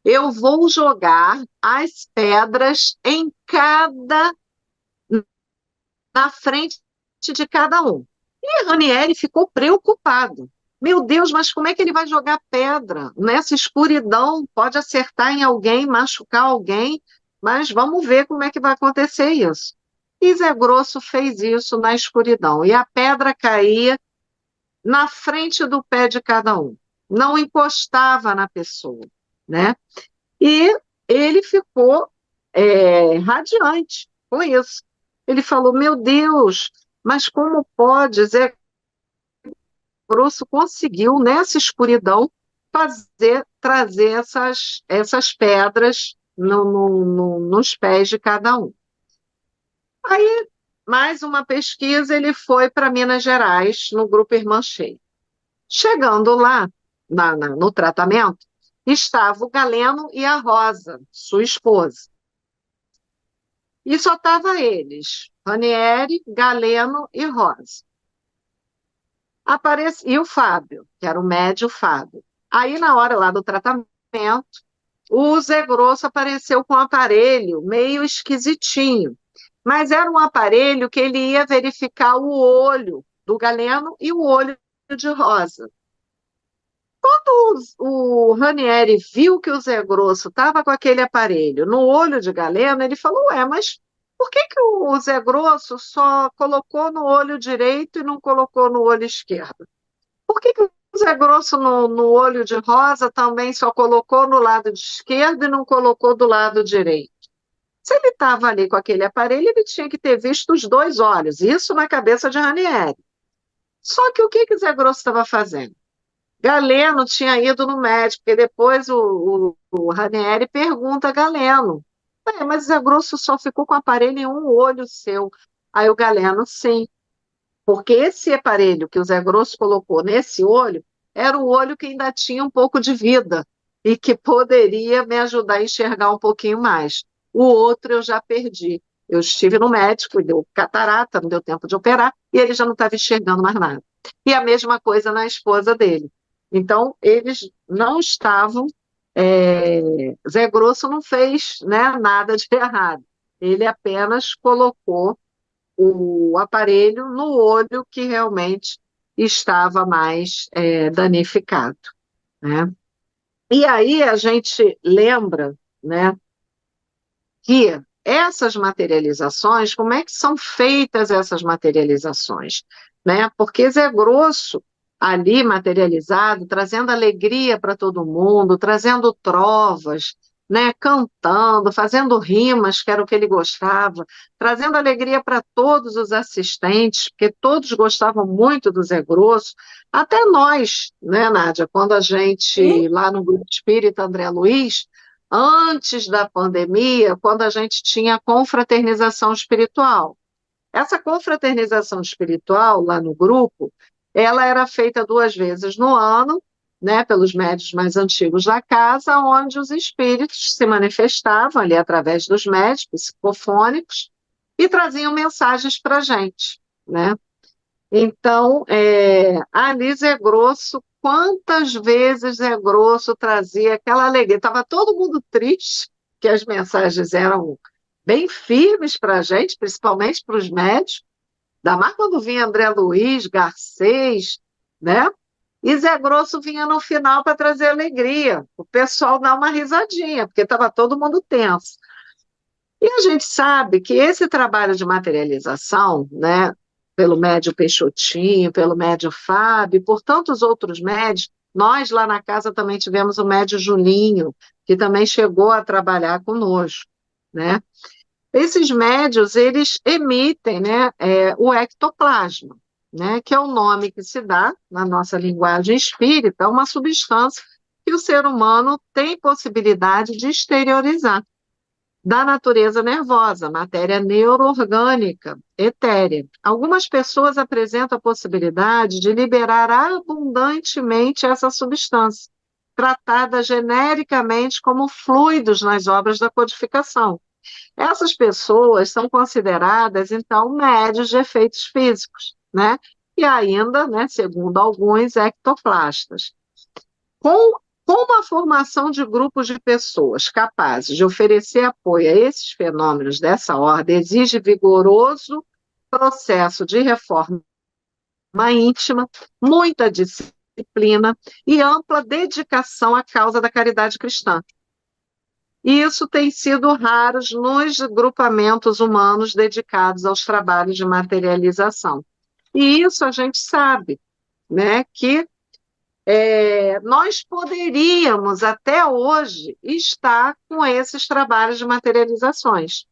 Eu vou jogar as pedras na frente de cada um. E Ranieri ficou preocupado. Meu Deus, mas como é que ele vai jogar pedra nessa escuridão? Pode acertar em alguém, machucar alguém, mas vamos ver como é que vai acontecer isso. E Zé Grosso fez isso na escuridão, e a pedra caía na frente do pé de cada um, não encostava na pessoa, né? E ele ficou radiante com isso. Ele falou: Meu Deus, mas como pode? Zé Grosso conseguiu, nessa escuridão, trazer essas pedras nos pés de cada um. Aí, mais uma pesquisa, ele foi para Minas Gerais, no Grupo Irmã Sheila. Chegando lá, no tratamento, estava o Galeno e a Rosa, sua esposa. E só estavam eles, Ranieri, Galeno e Rosa. E o Fábio, que era o médio Fábio. Aí, na hora lá do tratamento, o Zé Grosso apareceu com um aparelho meio esquisitinho, mas era um aparelho que ele ia verificar o olho do Galeno e o olho de Rosa. Quando o Ranieri viu que o Zé Grosso estava com aquele aparelho no olho de Galeno, ele falou: Ué, mas por que que o Zé Grosso só colocou no olho direito e não colocou no olho esquerdo? Por que que o Zé Grosso no olho de Rosa também só colocou no lado esquerdo e não colocou do lado direito? Se ele estava ali com aquele aparelho, ele tinha que ter visto os dois olhos, isso na cabeça de Ranieri. Só que o que que o Zé Grosso estava fazendo? Galeno tinha ido no médico, porque depois o Ranieri pergunta a Galeno: mas Zé Grosso só ficou com o aparelho em um olho seu. Aí o Galeno: sim, porque esse aparelho que o Zé Grosso colocou nesse olho era o olho que ainda tinha um pouco de vida e que poderia me ajudar a enxergar um pouquinho mais. O outro eu já perdi. Eu estive no médico, deu catarata, não deu tempo de operar, e ele já não estava enxergando mais nada. E a mesma coisa na esposa dele. Então, eles não estavam. Zé Grosso não fez, né, nada de errado. Ele apenas colocou o aparelho no olho que realmente estava mais danificado, né? E aí a gente lembra, né, que essas materializações, como é que são feitas essas materializações, né? Porque Zé Grosso ali materializado, trazendo alegria para todo mundo, trazendo trovas, né? Cantando, fazendo rimas, que era o que ele gostava, trazendo alegria para todos os assistentes, porque todos gostavam muito do Zé Grosso, até nós, né, Nádia, quando a gente, Sim, lá no Grupo Espírita André Luiz, antes da pandemia, quando a gente tinha a confraternização espiritual. Essa confraternização espiritual, lá no grupo, ela era feita 2 vezes no ano, né, pelos médiuns mais antigos da casa, onde os espíritos se manifestavam ali através dos médiuns psicofônicos e traziam mensagens para a gente, né? Então, ali Zé Grosso, quantas vezes Zé Grosso trazia aquela alegria? Estava todo mundo triste, que as mensagens eram bem firmes para a gente, principalmente para os médicos, ainda mais quando vinha André Luiz, Garcês, né? E Zé Grosso vinha no final para trazer alegria, o pessoal dá uma risadinha, porque estava todo mundo tenso. E a gente sabe que esse trabalho de materialização, né, pelo médio Peixotinho, pelo médio Fábio, por tantos outros médios, nós lá na casa também tivemos o médio Julinho, que também chegou a trabalhar conosco, né? Esses médios, eles emitem, né, o ectoplasma, né, que é o nome que se dá na nossa linguagem espírita, uma substância que o ser humano tem possibilidade de exteriorizar da natureza nervosa, matéria neuroorgânica, etérea. Algumas pessoas apresentam a possibilidade de liberar abundantemente essa substância, tratada genericamente como fluidos nas obras da codificação. Essas pessoas são consideradas, então, médios de efeitos físicos, né? E ainda, né, segundo alguns, ectoplastas. Com, com a formação de grupos de pessoas capazes de oferecer apoio a esses fenômenos dessa ordem, exige vigoroso processo de reforma íntima, muita disciplina e ampla dedicação à causa da caridade cristã. E isso tem sido raro nos grupamentos humanos dedicados aos trabalhos de materialização. E isso a gente sabe, né, que nós poderíamos até hoje estar com esses trabalhos de materializações.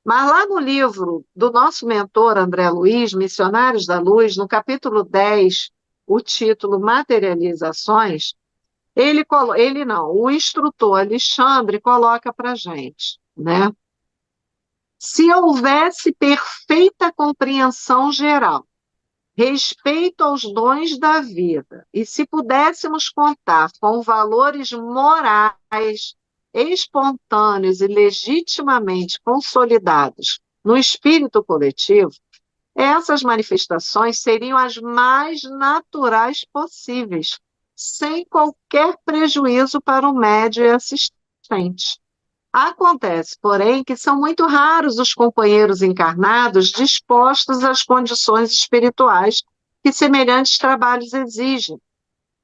Mas lá no livro do nosso mentor André Luiz, Missionários da Luz, no capítulo 10, o título Materializações, ele não, o instrutor Alexandre coloca para a gente, né? Se houvesse perfeita compreensão geral, respeito aos dons da vida, e se pudéssemos contar com valores morais espontâneos e legitimamente consolidados no espírito coletivo, essas manifestações seriam as mais naturais possíveis, sem qualquer prejuízo para o médio e assistente. Acontece, porém, que são muito raros os companheiros encarnados dispostos às condições espirituais que semelhantes trabalhos exigem.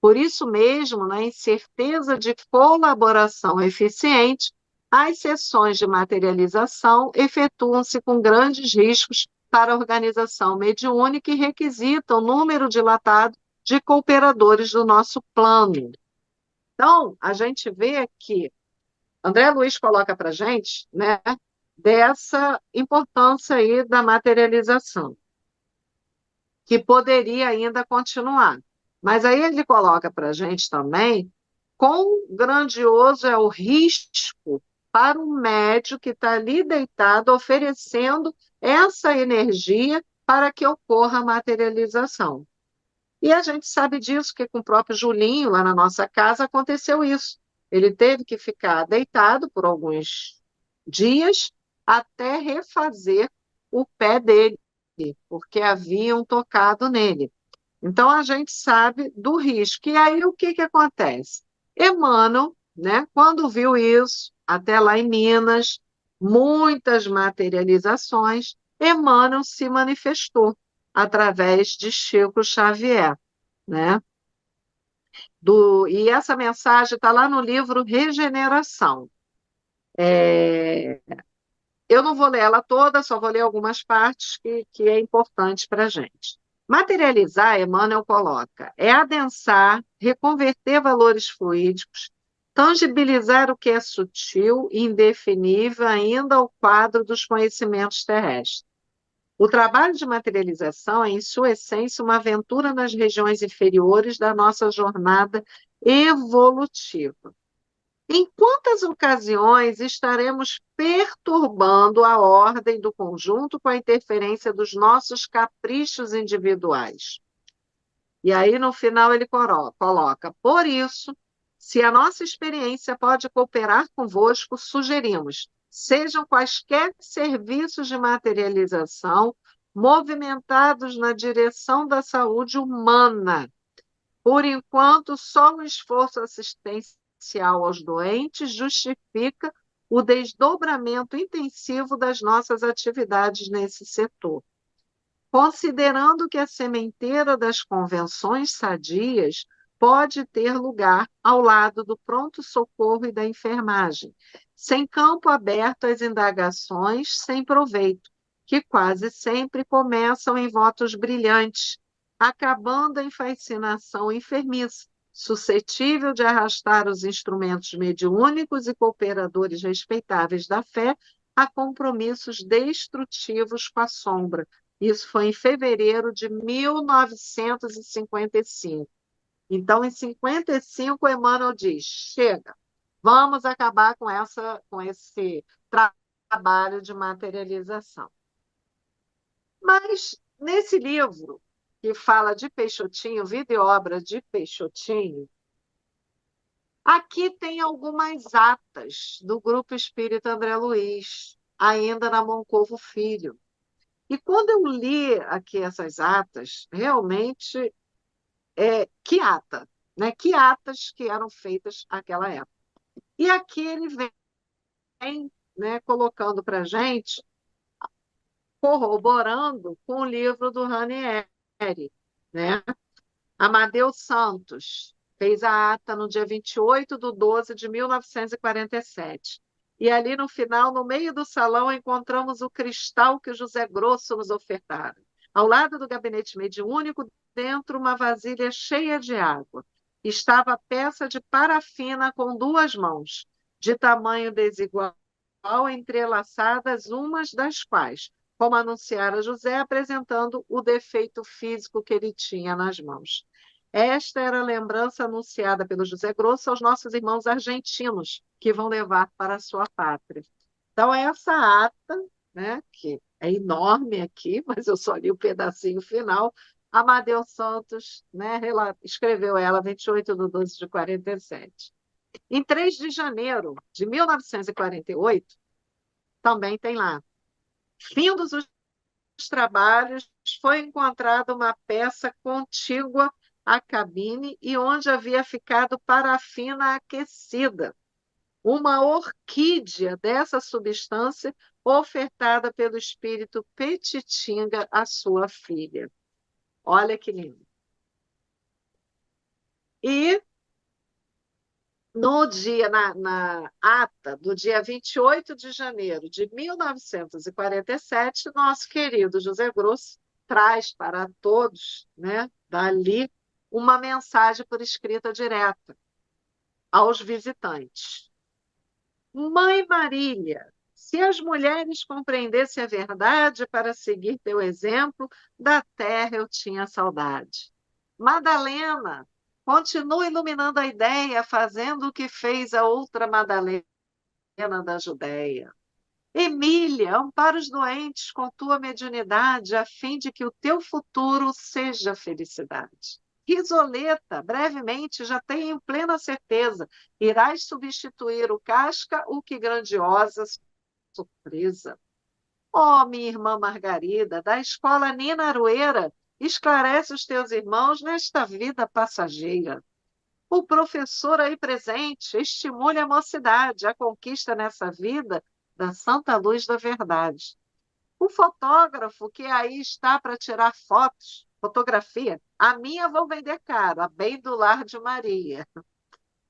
Por isso mesmo, na incerteza de colaboração eficiente, as sessões de materialização efetuam-se com grandes riscos para a organização mediúnica e requisitam número dilatado de cooperadores do nosso plano. Então, a gente vê que André Luiz coloca para a gente, né, dessa importância aí da materialização, que poderia ainda continuar. Mas aí ele coloca para a gente também quão grandioso é o risco para o médium que está ali deitado oferecendo essa energia para que ocorra a materialização. E a gente sabe disso, que com o próprio Julinho, lá na nossa casa, aconteceu isso. Ele teve que ficar deitado por alguns dias até refazer o pé dele, porque haviam tocado nele. Então, a gente sabe do risco. E aí, o que que acontece? Emmanuel, né, quando viu isso, até lá em Minas, muitas materializações, Emmanuel se manifestou através de Chico Xavier, né? E essa mensagem está lá no livro Regeneração. Eu não vou ler ela toda, só vou ler algumas partes que é importante para a gente. Materializar, Emmanuel coloca, é adensar, reconverter valores fluídicos, tangibilizar o que é sutil e indefinível ainda ao quadro dos conhecimentos terrestres. O trabalho de materialização é, em sua essência, uma aventura nas regiões inferiores da nossa jornada evolutiva. Em quantas ocasiões estaremos perturbando a ordem do conjunto com a interferência dos nossos caprichos individuais? E aí, no final, ele coloca: por isso, se a nossa experiência pode cooperar convosco, sugerimos, sejam quaisquer serviços de materialização movimentados na direção da saúde humana. Por enquanto, só o esforço assistencial aos doentes justifica o desdobramento intensivo das nossas atividades nesse setor. Considerando que a sementeira das convenções sadias pode ter lugar ao lado do pronto-socorro e da enfermagem, sem campo aberto às indagações sem proveito, que quase sempre começam em votos brilhantes, acabando em fascinação enfermiça, suscetível de arrastar os instrumentos mediúnicos e cooperadores respeitáveis da fé a compromissos destrutivos com a sombra. Isso foi em fevereiro de 1955. Então, em 55, Emmanuel diz: chega, vamos acabar com esse trabalho de materialização. Mas, nesse livro, que fala de Peixotinho, Vida e Obra de Peixotinho, aqui tem algumas atas do Grupo Espírita André Luiz, ainda na Moncovo Filho. E quando eu li aqui essas atas, realmente, que ata, né? Que atas que eram feitas naquela época. E aqui ele vem, né, colocando para a gente, corroborando com o livro do Ranieri, né? Amadeu Santos fez a ata no dia 28/12/1947. E ali no final, no meio do salão, encontramos o cristal que o José Grosso nos ofertara. Ao lado do gabinete mediúnico, dentro uma vasilha cheia de água. Estava a peça de parafina com duas mãos, de tamanho desigual, entrelaçadas, umas das quais, como anunciara José, apresentando o defeito físico que ele tinha nas mãos. Esta era a lembrança anunciada pelo José Grosso aos nossos irmãos argentinos, que vão levar para a sua pátria. Então, essa ata, né, que é enorme aqui, mas eu só li o pedacinho final, Amadeu Santos, né, escreveu ela 28/12/47. Em 3 de janeiro de 1948, também tem lá, findos os trabalhos, foi encontrada uma peça contígua à cabine e onde havia ficado parafina aquecida. Uma orquídea dessa substância ofertada pelo espírito Petitinga à sua filha. Olha que lindo. E no dia, na ata do dia 28 de janeiro de 1947, nosso querido José Grosso traz para todos, né, dali, uma mensagem por escrita direta aos visitantes. Mãe Marília, se as mulheres compreendessem a verdade para seguir teu exemplo, da terra eu tinha saudade. Madalena, continua iluminando a ideia, fazendo o que fez a outra Madalena da Judéia. Emília, ampara os doentes com tua mediunidade, a fim de que o teu futuro seja felicidade. Risoleta, brevemente, já tenho plena certeza, irás substituir o Casca, o que grandiosa surpresa. Oh, minha irmã Margarida, da escola Nina Aroeira, esclarece os teus irmãos nesta vida passageira. O professor aí presente estimule a mocidade, a conquista nessa vida da santa luz da verdade. O fotógrafo que aí está para tirar fotos, fotografia, a minha vou vender caro, a bem do lar de Maria.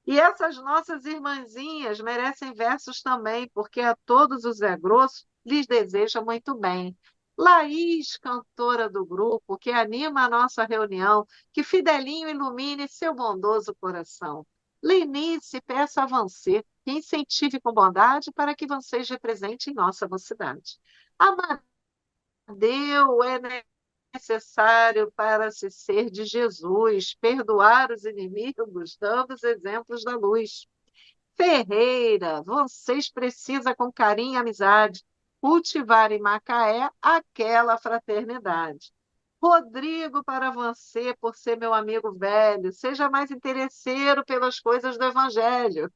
E essas nossas irmãzinhas merecem versos também, porque a todos os Zé Grosso lhes deseja muito bem. Laís, cantora do grupo, que anima a nossa reunião, que Fidelinho ilumine seu bondoso coração. Lenice, peça a você, que incentive com bondade para que vocês representem nossa mocidade. Amadeu é necessário para se ser de Jesus, perdoar os inimigos, dando os exemplos da luz. Ferreira, vocês precisam, com carinho e amizade, cultivar em Macaé aquela fraternidade. Rodrigo, para você, por ser meu amigo velho, seja mais interesseiro pelas coisas do Evangelho.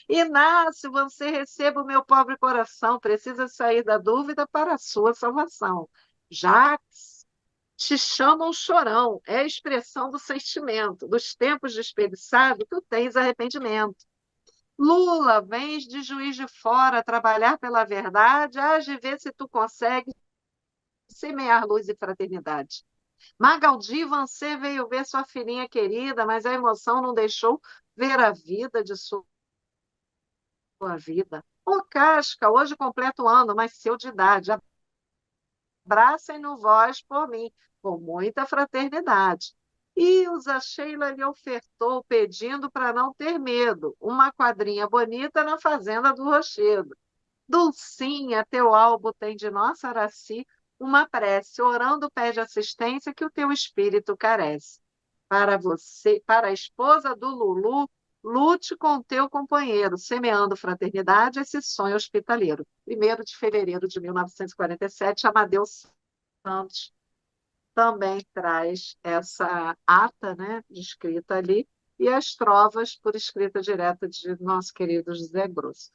Inácio, você receba o meu pobre coração, precisa sair da dúvida para a sua salvação. Jacques, te chamam chorão, é a expressão do sentimento, dos tempos desperdiçados, tu tens arrependimento. Lula, vens de Juiz de Fora trabalhar pela verdade, hás de ver se tu consegue semear luz e fraternidade. Magaldi, você veio ver sua filhinha querida, mas a emoção não deixou ver a vida de sua vida. Ô, Casca, hoje completo o ano, mas seu de idade. Abracem-no vós por mim, com muita fraternidade. E a Sheila lhe ofertou, pedindo para não ter medo, uma quadrinha bonita na fazenda do Rochedo. Dulcinha, teu albo tem de nossa Araci uma prece, orando pede assistência que o teu espírito carece. Para você, para a esposa do Lulu, lute com teu companheiro, semeando fraternidade esse sonho hospitaleiro. 1º de fevereiro de 1947, Amadeu Santos também traz essa ata, né, de escrita ali, e as trovas por escrita direta de nosso querido José Grosso.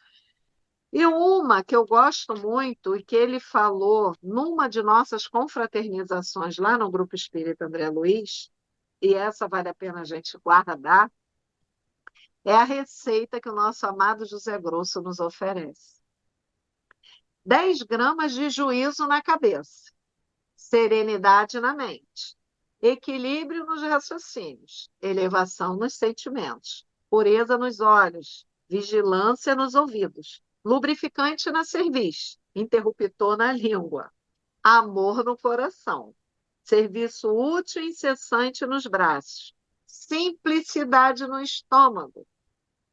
E uma que eu gosto muito e que ele falou numa de nossas confraternizações lá no Grupo Espírita André Luiz, e essa vale a pena a gente guardar, é a receita que o nosso amado José Grosso nos oferece. 10 gramas de juízo na cabeça, serenidade na mente, equilíbrio nos raciocínios, elevação nos sentimentos, pureza nos olhos, vigilância nos ouvidos, lubrificante na cerviz, interruptor na língua, amor no coração, serviço útil e incessante nos braços, simplicidade no estômago,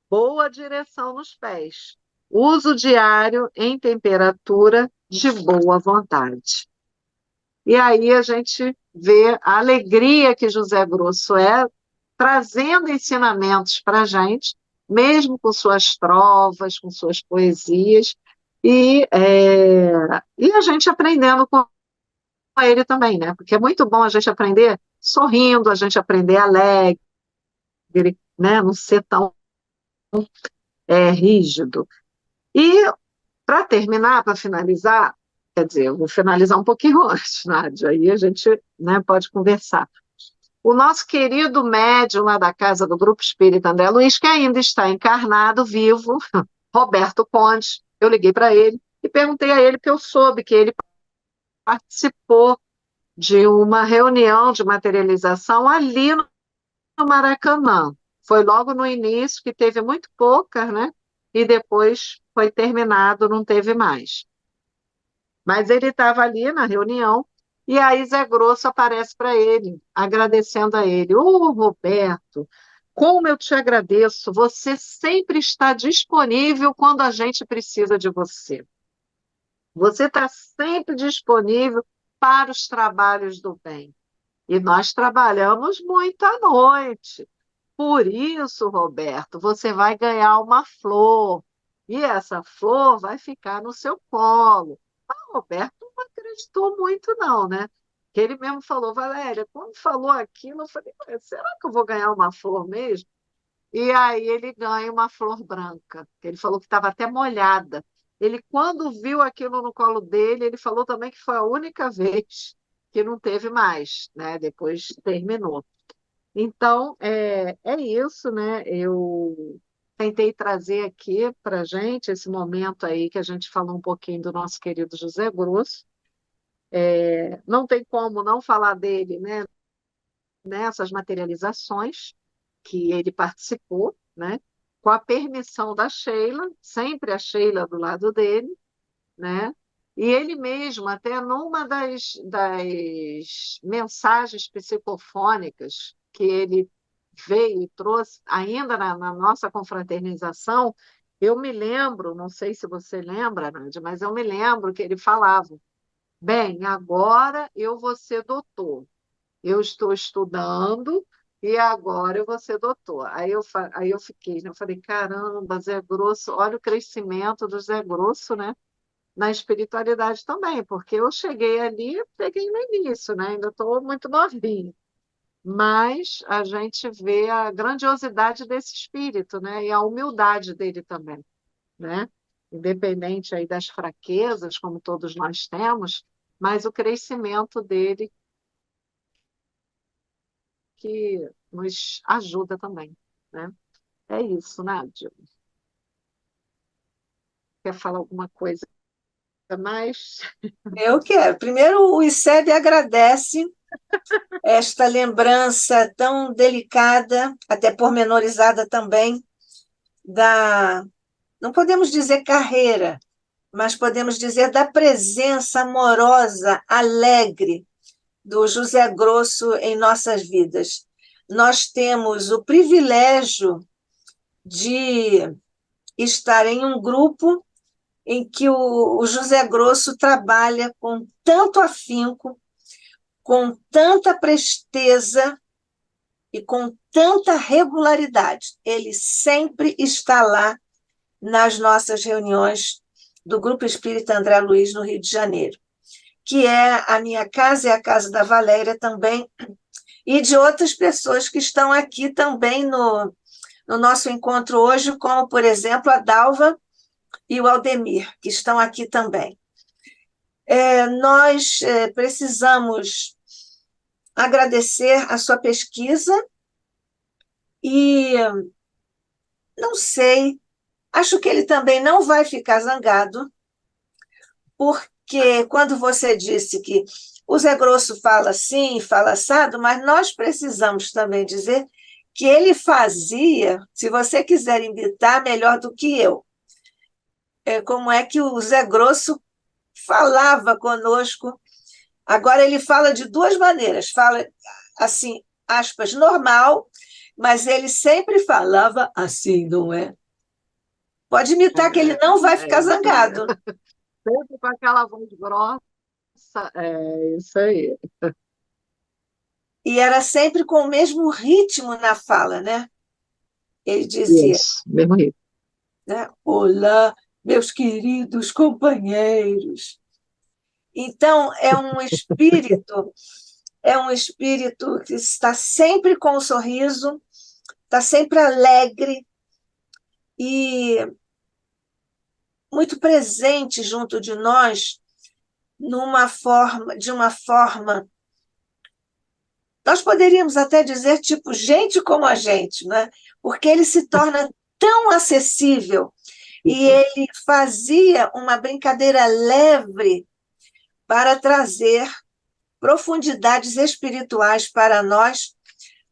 boa direção nos pés, uso diário em temperatura de boa vontade. E aí a gente vê a alegria que José Grosso é, trazendo ensinamentos para a gente, mesmo com suas trovas, com suas poesias, e a gente aprendendo com ele também, né? Porque é muito bom a gente aprender sorrindo, a gente aprender alegre, né? Não ser tão rígido. E, para terminar, para finalizar, quer dizer, eu vou finalizar um pouquinho antes, Nádia, aí a gente, né, pode conversar. O nosso querido médium lá da casa do Grupo Espírita André Luiz, que ainda está encarnado, vivo, Roberto Conde, eu liguei para ele e perguntei a ele, porque eu soube que ele participou de uma reunião de materialização ali no Maracanã. Foi logo no início, que teve muito poucas, né? E depois foi terminado, não teve mais. Mas ele estava ali na reunião, e aí Zé Grosso aparece para ele, agradecendo a ele. Ô, Roberto, como eu te agradeço, você sempre está disponível quando a gente precisa de você. Você está sempre disponível para os trabalhos do bem. E nós trabalhamos muito à noite. Por isso, Roberto, você vai ganhar uma flor. E essa flor vai ficar no seu colo. Mas o Roberto não acreditou muito, não, né? Que ele mesmo falou, Valéria, quando falou aquilo, eu falei, será que eu vou ganhar uma flor mesmo? E aí ele ganha uma flor branca, que ele falou que estava até molhada. Ele, quando viu aquilo no colo dele, ele falou também que foi a única vez que não teve mais, né? Depois terminou. Então, é isso, né? Eu tentei trazer aqui para a gente esse momento aí que a gente falou um pouquinho do nosso querido José Grosso. Não tem como não falar dele, né? Nessas materializações que ele participou, né? Com a permissão da Sheila, sempre a Sheila do lado dele, né? E ele mesmo, até numa das mensagens psicofônicas que ele veio e trouxe, ainda na nossa confraternização, eu me lembro, não sei se você lembra, Nádia, mas eu me lembro que ele falava: bem, agora eu vou ser doutor, eu estou estudando e agora eu vou ser doutor. Aí eu fiquei, né? Eu falei, caramba, Zé Grosso, olha o crescimento do Zé Grosso, né? Na espiritualidade também, porque eu cheguei ali, peguei no início, né? Ainda estou muito novinha. Mas a gente vê a grandiosidade desse espírito, né? E a humildade dele também, né? Independente aí das fraquezas, como todos nós temos, mas o crescimento dele que nos ajuda também, né? É isso, Nádia. Quer falar alguma coisa mais? Eu quero. Primeiro, o ICEB agradece esta lembrança tão delicada, até pormenorizada também, da, não podemos dizer carreira, mas podemos dizer da presença amorosa, alegre do José Grosso em nossas vidas. Nós temos o privilégio de estar em um grupo em que o José Grosso trabalha com tanto afinco, com tanta presteza e com tanta regularidade. Ele sempre está lá nas nossas reuniões do Grupo Espírita André Luiz, no Rio de Janeiro, que é a minha casa e a casa da Valéria também, e de outras pessoas que estão aqui também no nosso encontro hoje, como, por exemplo, a Dalva e o Aldemir, que estão aqui também. Nós precisamos agradecer a sua pesquisa e, não sei, acho que ele também não vai ficar zangado, porque quando você disse que o Zé Grosso fala assim, fala assado, mas nós precisamos também dizer que ele fazia, se você quiser imitar melhor do que eu, como é que o Zé Grosso falava conosco. Agora ele fala de duas maneiras, fala assim, aspas, normal, mas ele sempre falava assim, não é? Pode imitar que ele não vai ficar Isso aí. zangado. Sempre com aquela voz grossa, é isso aí. E era sempre com o mesmo ritmo na fala, né? Ele dizia, Isso, mesmo ritmo. né? Olá, meus queridos companheiros. Então, é um espírito que está sempre com um sorriso, está sempre alegre e muito presente junto de nós, de uma forma, nós poderíamos até dizer tipo gente como a gente, né? Porque ele se torna tão acessível e ele fazia uma brincadeira leve para trazer profundidades espirituais para nós,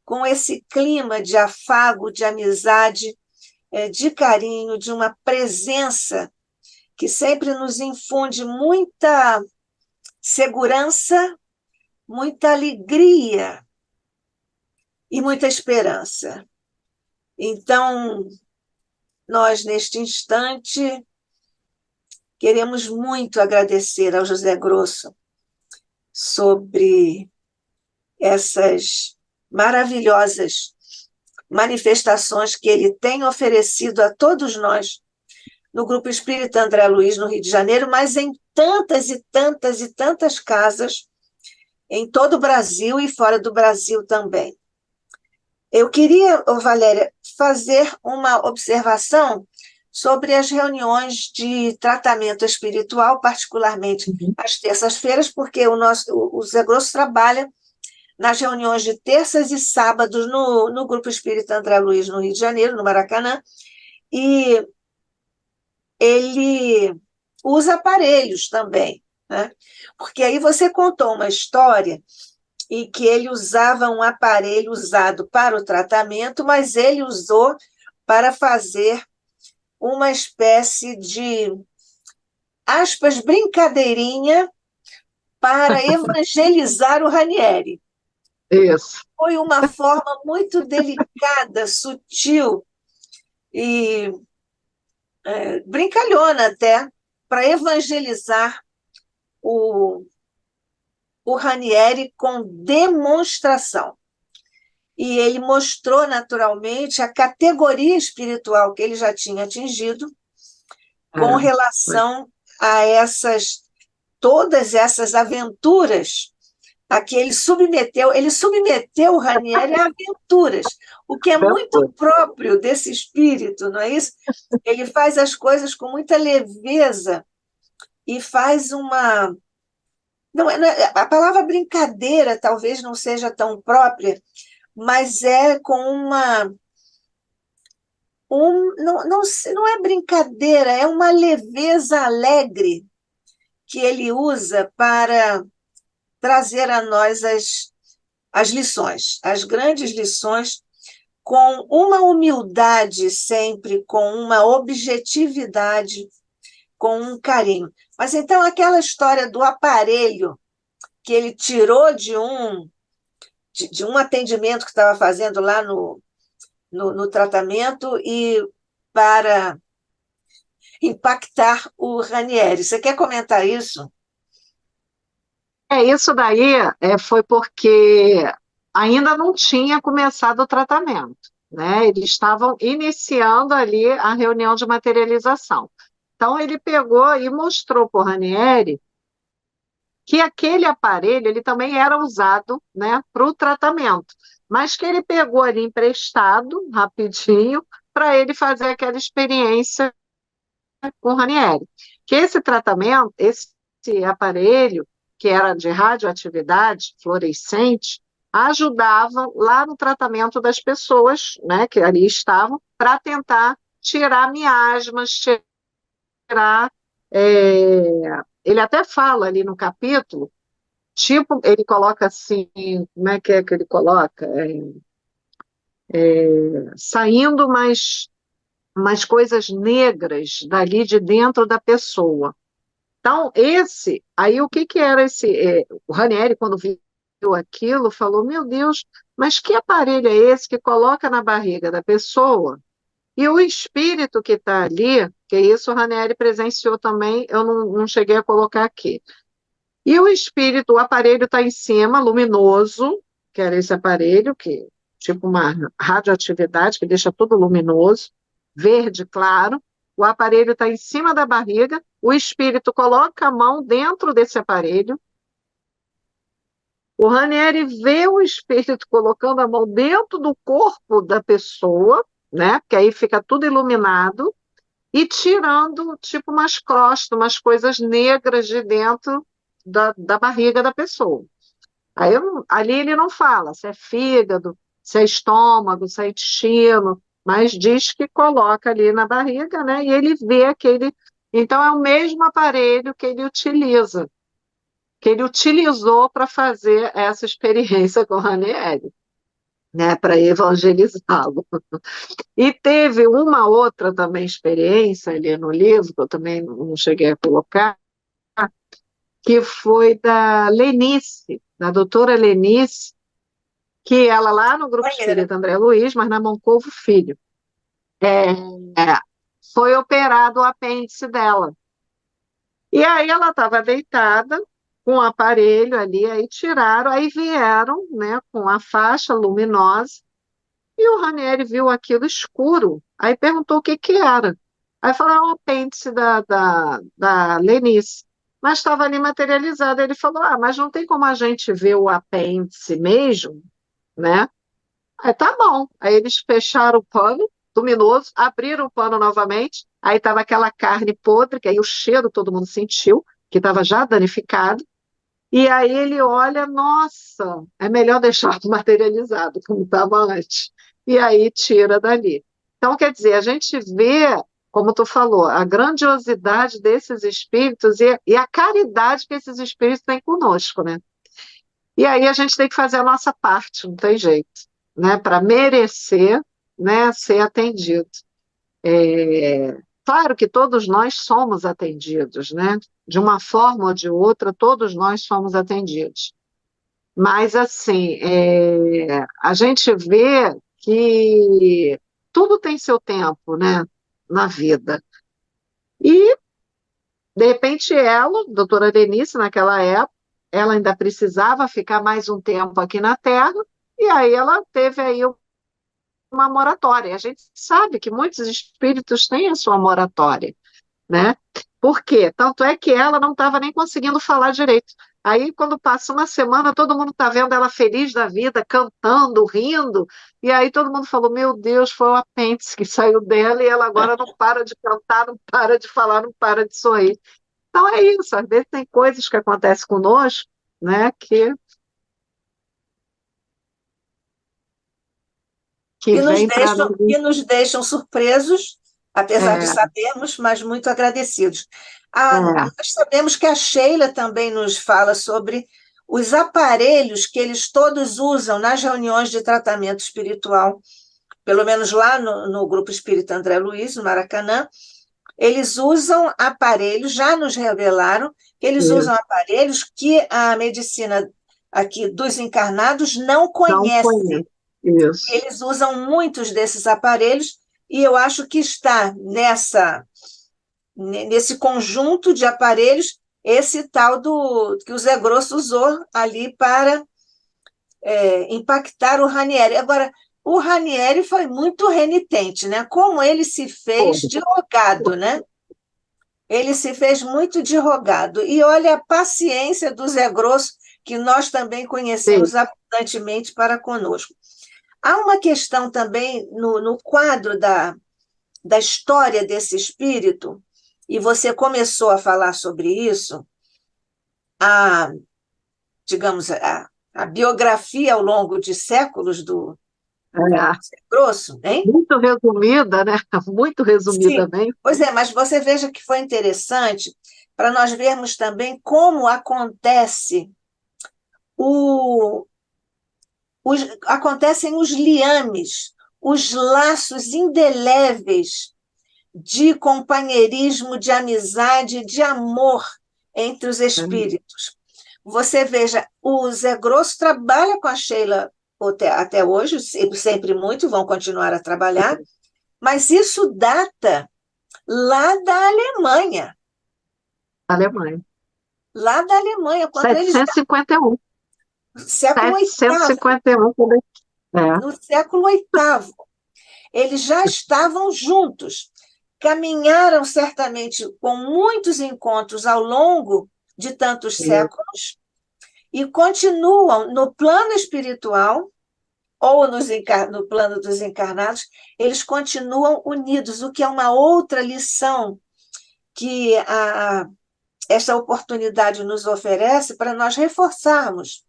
com esse clima de afago, de amizade, de carinho, de uma presença que sempre nos infunde muita segurança, muita alegria e muita esperança. Então, nós, neste instante, queremos muito agradecer ao José Grosso sobre essas maravilhosas manifestações que ele tem oferecido a todos nós no Grupo Espírita André Luiz, no Rio de Janeiro, mas em tantas e tantas e tantas casas em todo o Brasil e fora do Brasil também. Eu queria, Valéria, fazer uma observação sobre as reuniões de tratamento espiritual, particularmente Uhum. às terças-feiras, porque o Zé Grosso trabalha nas reuniões de terças e sábados no Grupo Espírita André Luiz, no Rio de Janeiro, no Maracanã, e ele usa aparelhos também, né? Porque aí você contou uma história e que ele usava um aparelho usado para o tratamento, mas ele usou para fazer uma espécie de, aspas, brincadeirinha para evangelizar o Ranieri. Isso. Foi uma forma muito delicada, sutil e brincalhona até, para evangelizar o, o Ranieri com demonstração. E ele mostrou naturalmente a categoria espiritual que ele já tinha atingido com relação a todas essas aventuras a que ele submeteu o Ranieri a aventuras, o que é muito próprio desse espírito, não é isso? Ele faz as coisas com muita leveza e faz uma. A palavra brincadeira talvez não seja tão própria, mas é com uma. Não é brincadeira, é uma leveza alegre que ele usa para trazer a nós as lições, as grandes lições, com uma humildade sempre, com uma objetividade, com um carinho. Mas então aquela história do aparelho que ele tirou de um atendimento que estava fazendo lá no tratamento e para impactar o Ranieri. Você quer comentar isso? Isso daí foi porque ainda não tinha começado o tratamento, né? Eles estavam iniciando ali a reunião de materialização. Então, ele pegou e mostrou para o Ranieri que aquele aparelho ele também era usado, né, para o tratamento, mas que ele pegou ali emprestado, rapidinho, para ele fazer aquela experiência com o Ranieri. Que esse tratamento, esse aparelho, que era de radioatividade fluorescente, ajudava lá no tratamento das pessoas, né, que ali estavam, para tentar tirar miasmas, tirar. Ele até fala ali no capítulo, tipo, ele coloca assim, como é que ele coloca? Saindo mais coisas negras dali de dentro da pessoa. Então, aí o que que era esse? O Ranieri, quando viu aquilo, falou: Meu Deus, mas que aparelho é esse que coloca na barriga da pessoa? E o espírito que está ali, que isso o Ranieri presenciou também, eu não cheguei a colocar aqui. E o espírito, o aparelho está em cima, luminoso, que era esse aparelho, que tipo uma radioatividade, que deixa tudo luminoso, verde claro. O aparelho está em cima da barriga, o espírito coloca a mão dentro desse aparelho. O Ranieri vê o espírito colocando a mão dentro do corpo da pessoa, né? Porque aí fica tudo iluminado, e tirando tipo umas crostas, umas coisas negras de dentro da barriga da pessoa. Ali ele não fala se é fígado, se é estômago, se é intestino, mas diz que coloca ali na barriga, né? E ele vê aquele. Então, é o mesmo aparelho que ele utiliza, que ele utilizou para fazer essa experiência com o Ranieri, né? Para evangelizá-lo. E teve uma outra também experiência ali no livro, que eu também não cheguei a colocar, que foi da Lenice, da doutora Lenice, que ela lá no Grupo Banheira. Espírita André Luiz, mas na Mancovo Filho, é, foi operado o apêndice dela. E aí ela estava deitada com o aparelho ali, aí tiraram, aí vieram, né, com a faixa luminosa, e o Ranieri viu aquilo escuro, aí perguntou o que que era. Aí falou, é o apêndice da Lenice. Mas estava ali materializado. Ele falou, mas não tem como a gente ver o apêndice mesmo, né? Aí tá bom. Aí eles fecharam o pano, luminoso, abriram o pano novamente, aí estava aquela carne podre, que aí o cheiro todo mundo sentiu, que estava já danificado, e aí ele olha, nossa, é melhor deixar materializado, como estava antes. E aí tira dali. Então, quer dizer, a gente vê, como tu falou, a grandiosidade desses espíritos e a caridade que esses espíritos têm conosco, né? E aí a gente tem que fazer a nossa parte, não tem jeito, né? Para merecer, né, ser atendido. Claro que todos nós somos atendidos, né? De uma forma ou de outra, todos nós somos atendidos. Mas, assim, a gente vê que tudo tem seu tempo, né? Na vida. E, de repente, ela, doutora Denise, naquela época, ela ainda precisava ficar mais um tempo aqui na Terra, e aí ela teve aí uma moratória. A gente sabe que muitos espíritos têm a sua moratória, né? Por quê? Tanto é que ela não estava nem conseguindo falar direito. Aí, quando passa uma semana, todo mundo está vendo ela feliz da vida, cantando, rindo, e aí todo mundo falou: Meu Deus, foi o apêndice que saiu dela e ela agora não para de cantar, não para de falar, não para de sorrir. Então é isso, às vezes tem coisas que acontecem conosco, né, que vem para nos. Que nos deixam surpresos, apesar de É, sabermos, mas muito agradecidos. é, Nós sabemos que a Sheila também nos fala sobre os aparelhos que eles todos usam nas reuniões de tratamento espiritual, pelo menos lá no Grupo Espírita André Luiz, no Maracanã, eles usam aparelhos, já nos revelaram que eles usam isso. aparelhos que a medicina aqui dos encarnados não Não conhece. conheço. Isso. Eles usam muitos desses aparelhos e eu acho que está nesse conjunto de aparelhos esse tal do que o Zé Grosso usou ali para impactar o Ranieri. Agora, o Ranieri foi muito renitente, né? Como ele se fez de rogado, né? Ele se fez muito de rogado. E olha a paciência do Zé Grosso, que nós também Sim. conhecemos abundantemente para conosco. Há uma questão também no quadro da história desse espírito, e você começou a falar sobre isso, a, digamos, a biografia ao longo de séculos do É. Grosso, hein? Muito resumida, né? Muito Sim, resumidamente. pois é, mas você veja que foi interessante para nós vermos também como acontece o, acontecem os liames, os laços indeléveis de companheirismo, de amizade, de amor entre os Né? espíritos. Você veja, o Zé Grosso trabalha com a Sheila até hoje, sempre muito, vão continuar a trabalhar, mas isso data lá da Alemanha, Alemanha. lá da Alemanha, quando eles, 751. século oitavo, 751. É. no século oitavo, eles já estavam juntos, caminharam certamente com muitos encontros ao longo de tantos É. séculos e continuam no plano espiritual ou no plano dos encarnados, eles continuam unidos, o que é uma outra lição que esta oportunidade nos oferece para nós reforçarmos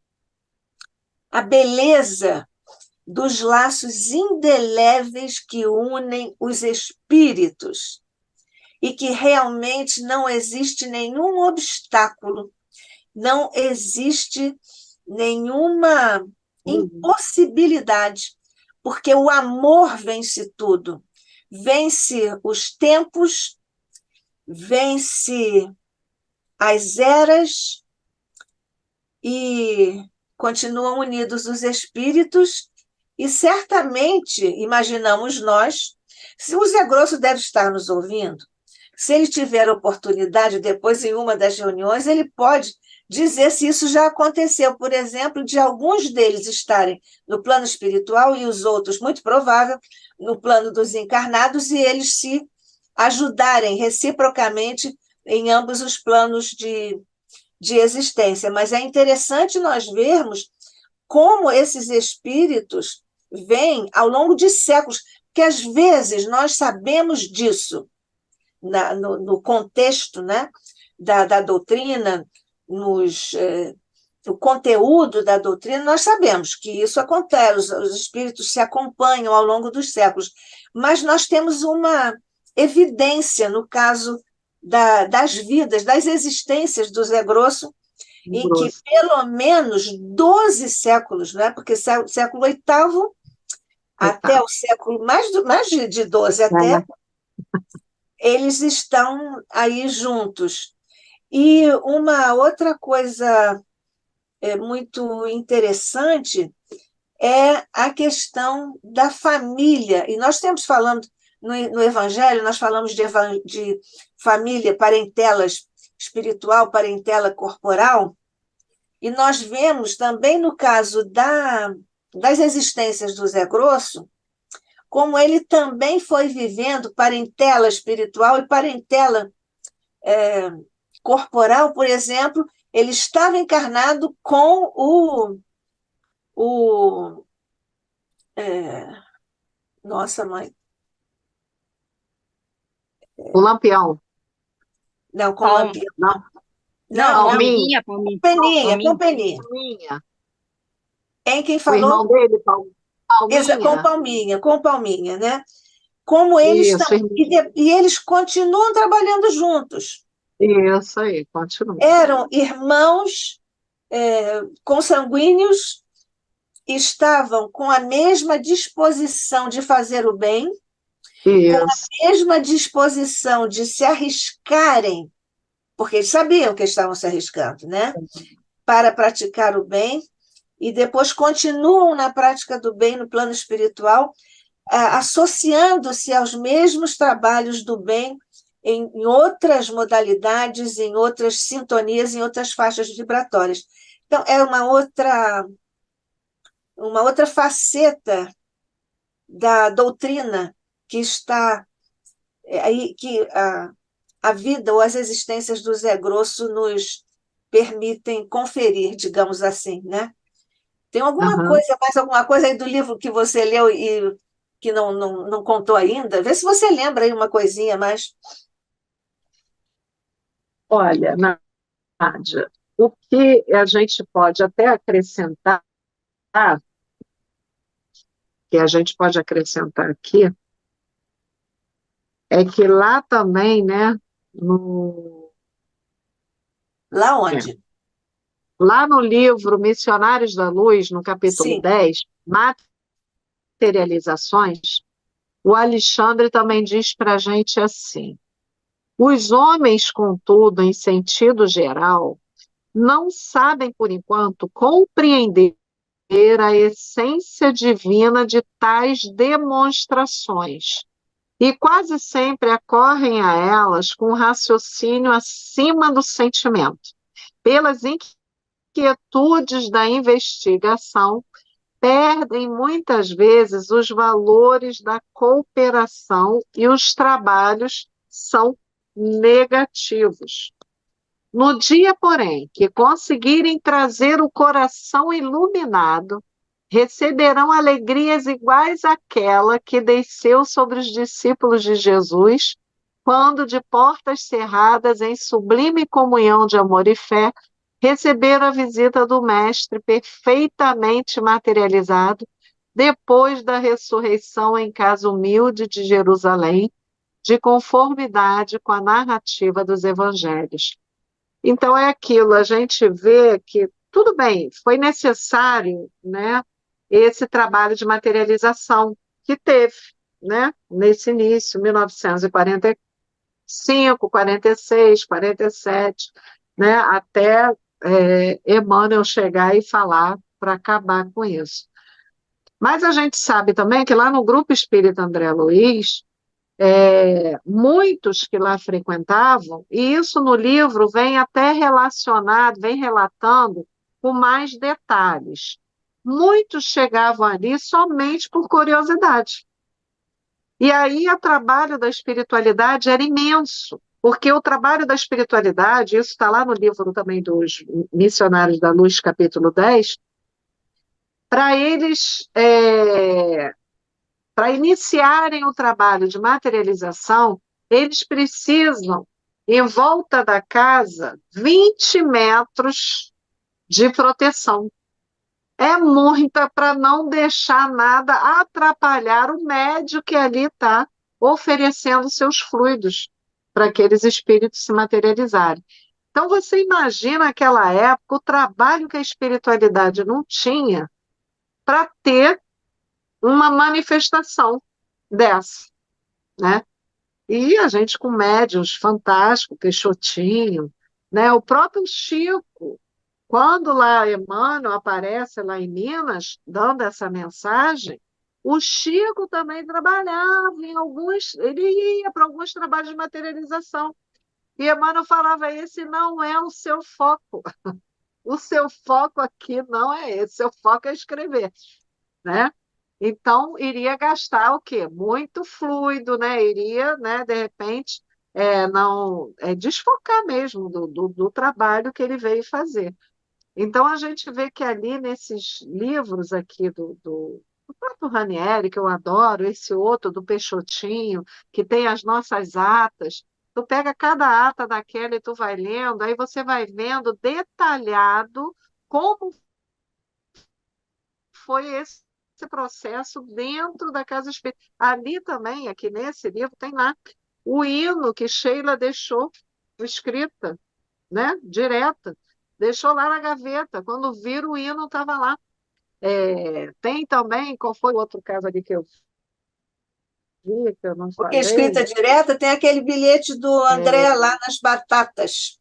a beleza dos laços indeléveis que unem os espíritos e que realmente não existe nenhum obstáculo, não existe nenhuma impossibilidade, porque o amor vence tudo, vence os tempos, vence as eras e continuam unidos os espíritos e certamente, imaginamos nós, se o Zé Grosso deve estar nos ouvindo, se ele tiver oportunidade, depois em uma das reuniões, ele pode dizer se isso já aconteceu, por exemplo, de alguns deles estarem no plano espiritual e os outros, muito provável, no plano dos encarnados, e eles se ajudarem reciprocamente em ambos os planos de existência. Mas é interessante nós vermos como esses espíritos vêm ao longo de séculos. que às vezes nós sabemos disso no contexto, né, da doutrina, o conteúdo da doutrina, nós sabemos que isso acontece, os espíritos se acompanham ao longo dos séculos, mas nós temos uma evidência no caso das vidas, das existências do Zé Grosso, em que Grosso. pelo menos 12 séculos, né? Porque século oitavo até o século, mais de 12 até, eles estão aí juntos. E uma outra coisa muito interessante é a questão da família. E nós temos falando no Evangelho, nós falamos de família, parentela espiritual, parentela corporal, e nós vemos também no caso das existências do Zé Grosso, como ele também foi vivendo parentela espiritual e parentela corporal, por exemplo, ele estava encarnado com o nossa mãe, O Lampião. não, com Palma. Lampião. Não, Não, Não, Palminha. com Peninha. Palminha. Em quem O irmão falou? dele, Palminha. Com Palminha, né? Como eles Isso, também. E eles continuam trabalhando juntos. isso aí, continua. Eram irmãos consanguíneos, estavam com a mesma disposição de fazer o bem, com Isso, a mesma disposição de se arriscarem, porque eles sabiam que estavam se arriscando, né? Para praticar o bem, e depois continuam na prática do bem no plano espiritual, associando-se aos mesmos trabalhos do bem em outras modalidades, em outras sintonias, em outras faixas vibratórias. Então, é uma outra faceta da doutrina que está aí, que a vida ou as existências do Zé Grosso nos permitem conferir, digamos assim, né? Tem mais alguma coisa aí do livro que você leu e que não contou ainda? Vê se você lembra aí uma coisinha mais. Olha, Nádia, o que a gente pode até acrescentar, que a gente pode acrescentar aqui, é que lá também, né, Lá é, onde? lá no livro Missionários da Luz, no capítulo Sim, 10, Materializações, o Alexandre também diz para a gente assim: os homens, contudo, em sentido geral, não sabem, por enquanto, compreender a essência divina de tais demonstrações, e quase sempre acorrem a elas com um raciocínio acima do sentimento. Pelas inquietudes da investigação, perdem muitas vezes os valores da cooperação e os trabalhos são negativos. No dia, porém, que conseguirem trazer o coração iluminado, receberão alegrias iguais àquela que desceu sobre os discípulos de Jesus, quando, de portas cerradas, em sublime comunhão de amor e fé, receberam a visita do Mestre perfeitamente materializado, depois da ressurreição em casa humilde de Jerusalém, de conformidade com a narrativa dos evangelhos. Então, é aquilo, a gente vê que, tudo bem, foi necessário, né, esse trabalho de materialização que teve, né, nesse início, 1945, 46, 47, né, até Emmanuel chegar e falar para acabar com isso. Mas a gente sabe também que lá no Grupo Espírita André Luiz, muitos que lá frequentavam, e isso no livro vem até relacionado, vem relatando com mais detalhes. Muitos chegavam ali somente por curiosidade. E aí o trabalho da espiritualidade era imenso, porque o trabalho da espiritualidade, isso está lá no livro também dos Missionários da Luz, capítulo 10, para eles para iniciarem o trabalho de materialização, eles precisam, em volta da casa, 20 metros de proteção. É muita para não deixar nada atrapalhar o médium que ali está oferecendo seus fluidos para aqueles espíritos se materializarem. Então, você imagina naquela época o trabalho que a espiritualidade não tinha para ter uma manifestação dessa, né? E a gente com médiuns fantásticos, Peixotinho, né? O próprio Chico, quando lá Emmanuel aparece lá em Minas, dando essa mensagem, o Chico também trabalhava em alguns, ele ia para alguns trabalhos de materialização. E Emmanuel falava, esse não é o seu foco. O seu foco aqui não é esse, seu foco é escrever, né? Então, iria gastar o quê? Muito fluido, né? Iria, né, de repente, não, desfocar mesmo do trabalho que ele veio fazer. Então, a gente vê que ali nesses livros aqui do próprio Ranieri, que eu adoro, esse outro do Peixotinho, que tem as nossas atas, tu pega cada ata daquela e tu vai lendo, aí você vai vendo detalhado como foi esse processo dentro da Casa Espírita. Ali também, aqui nesse livro, tem lá o hino que Sheila deixou escrita, né? Direta. Deixou lá na gaveta. Quando viram, o hino estava lá. Tem também, qual foi o outro caso ali que eu vi, que eu não Porque falei? escrita direta tem aquele bilhete do André lá nas batatas,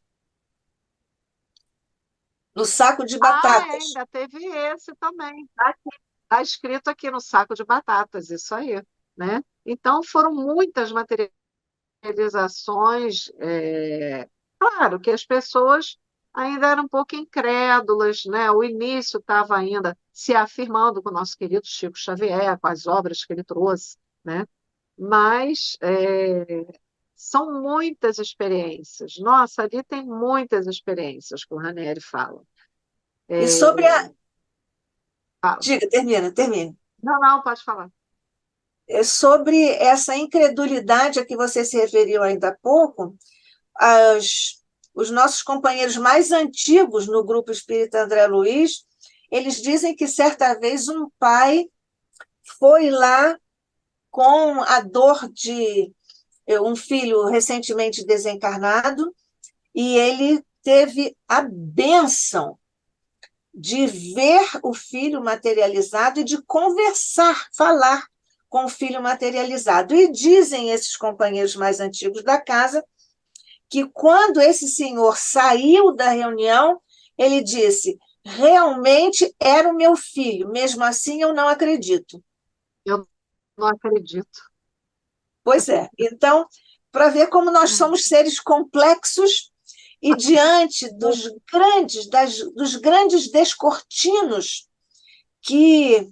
no saco de batatas. Ainda teve esse também. Está escrito aqui no saco de batatas, isso aí, né? Então, foram muitas materializações. Claro que as pessoas ainda eram um pouco incrédulas, né? O início estava ainda se afirmando com o nosso querido Chico Xavier, com as obras que ele trouxe, né? Mas são muitas experiências. Nossa, ali tem muitas experiências que o Ranieri fala. E sobre a. Fala. Diga, termina, termine. Não, não, pode falar. Sobre essa incredulidade a que você se referiu ainda há pouco, os nossos companheiros mais antigos no grupo espírita André Luiz, eles dizem que certa vez um pai foi lá com a dor de um filho recentemente desencarnado e ele teve a bênção de ver o filho materializado e de conversar, falar com o filho materializado. E dizem esses companheiros mais antigos da casa que quando esse senhor saiu da reunião, ele disse: realmente era o meu filho, mesmo assim eu não acredito. Eu não acredito. Pois é. Então, para ver como nós somos seres complexos e diante dos grandes descortinos que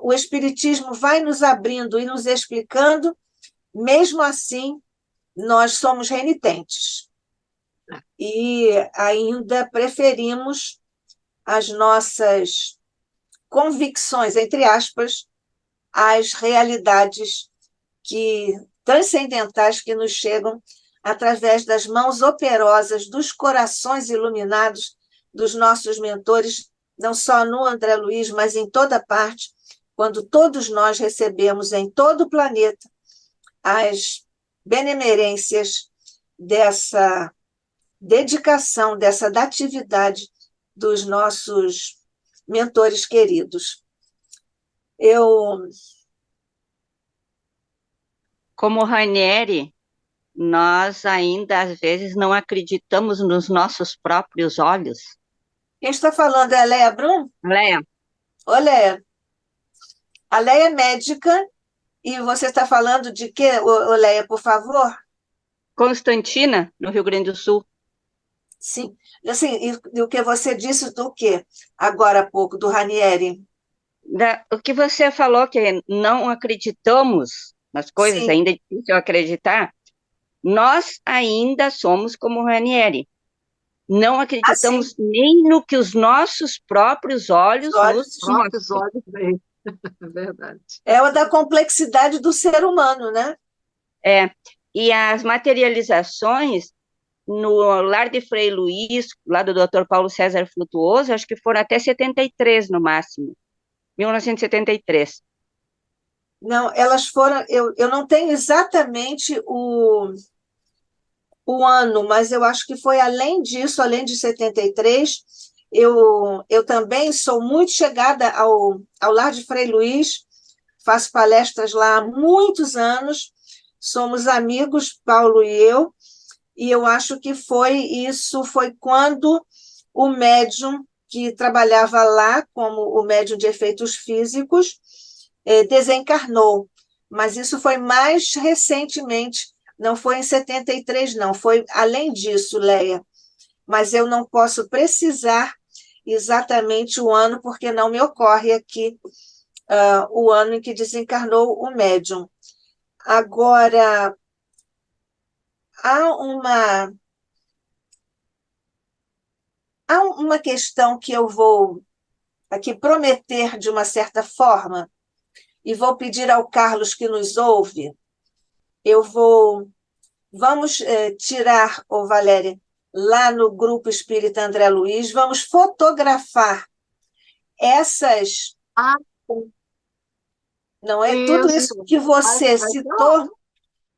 o Espiritismo vai nos abrindo e nos explicando, mesmo assim, nós somos renitentes. E ainda preferimos as nossas convicções, entre aspas, às realidades transcendentais que nos chegam através das mãos operosas, dos corações iluminados dos nossos mentores, não só no André Luiz, mas em toda parte, quando todos nós recebemos em todo o planeta as benemerências dessa dedicação, dessa datividade dos nossos mentores queridos. Como Ranieri, nós ainda às vezes não acreditamos nos nossos próprios olhos. Quem está falando é a Léa Brum? Léa. Ô, Léa. A Léa é médica e você está falando de quê, ô, Léa, por favor? Constantina, no Rio Grande do Sul. Sim. Assim, e o que você disse do quê? Agora há pouco, do Ranieri. O que você falou que não acreditamos nas coisas, Sim. ainda é difícil acreditar, nós ainda somos como Ranieri. Não acreditamos nem no que os nossos próprios olhos nos Próprios mostram. olhos veem. É verdade. É a da complexidade do ser humano, né? É, e as materializações no Lar de Frei Luís, lá do Dr. Paulo César Frutuoso, acho que foram até 73 no máximo, 1973. Não, elas foram. Eu não tenho exatamente o ano, mas eu acho que foi além disso, além de 73. Eu também sou muito chegada ao Lar de Frei Luís, faço palestras lá há muitos anos, somos amigos, Paulo e eu acho que foi quando o médium que trabalhava lá como o médium de efeitos físicos desencarnou. Mas isso foi mais recentemente, não foi em 73, não, foi além disso, Leia. Mas eu não posso precisar exatamente o ano, porque não me ocorre aqui o ano em que desencarnou o médium. Agora, há uma, há uma questão que eu vou aqui prometer de uma certa forma, e vou pedir ao Carlos que nos ouve, eu vou. Vamos tirar, Valéria, lá no Grupo Espírita André Luiz, vamos fotografar essas, Ah, não é? Tudo isso. isso que Vai, você vai ser citou,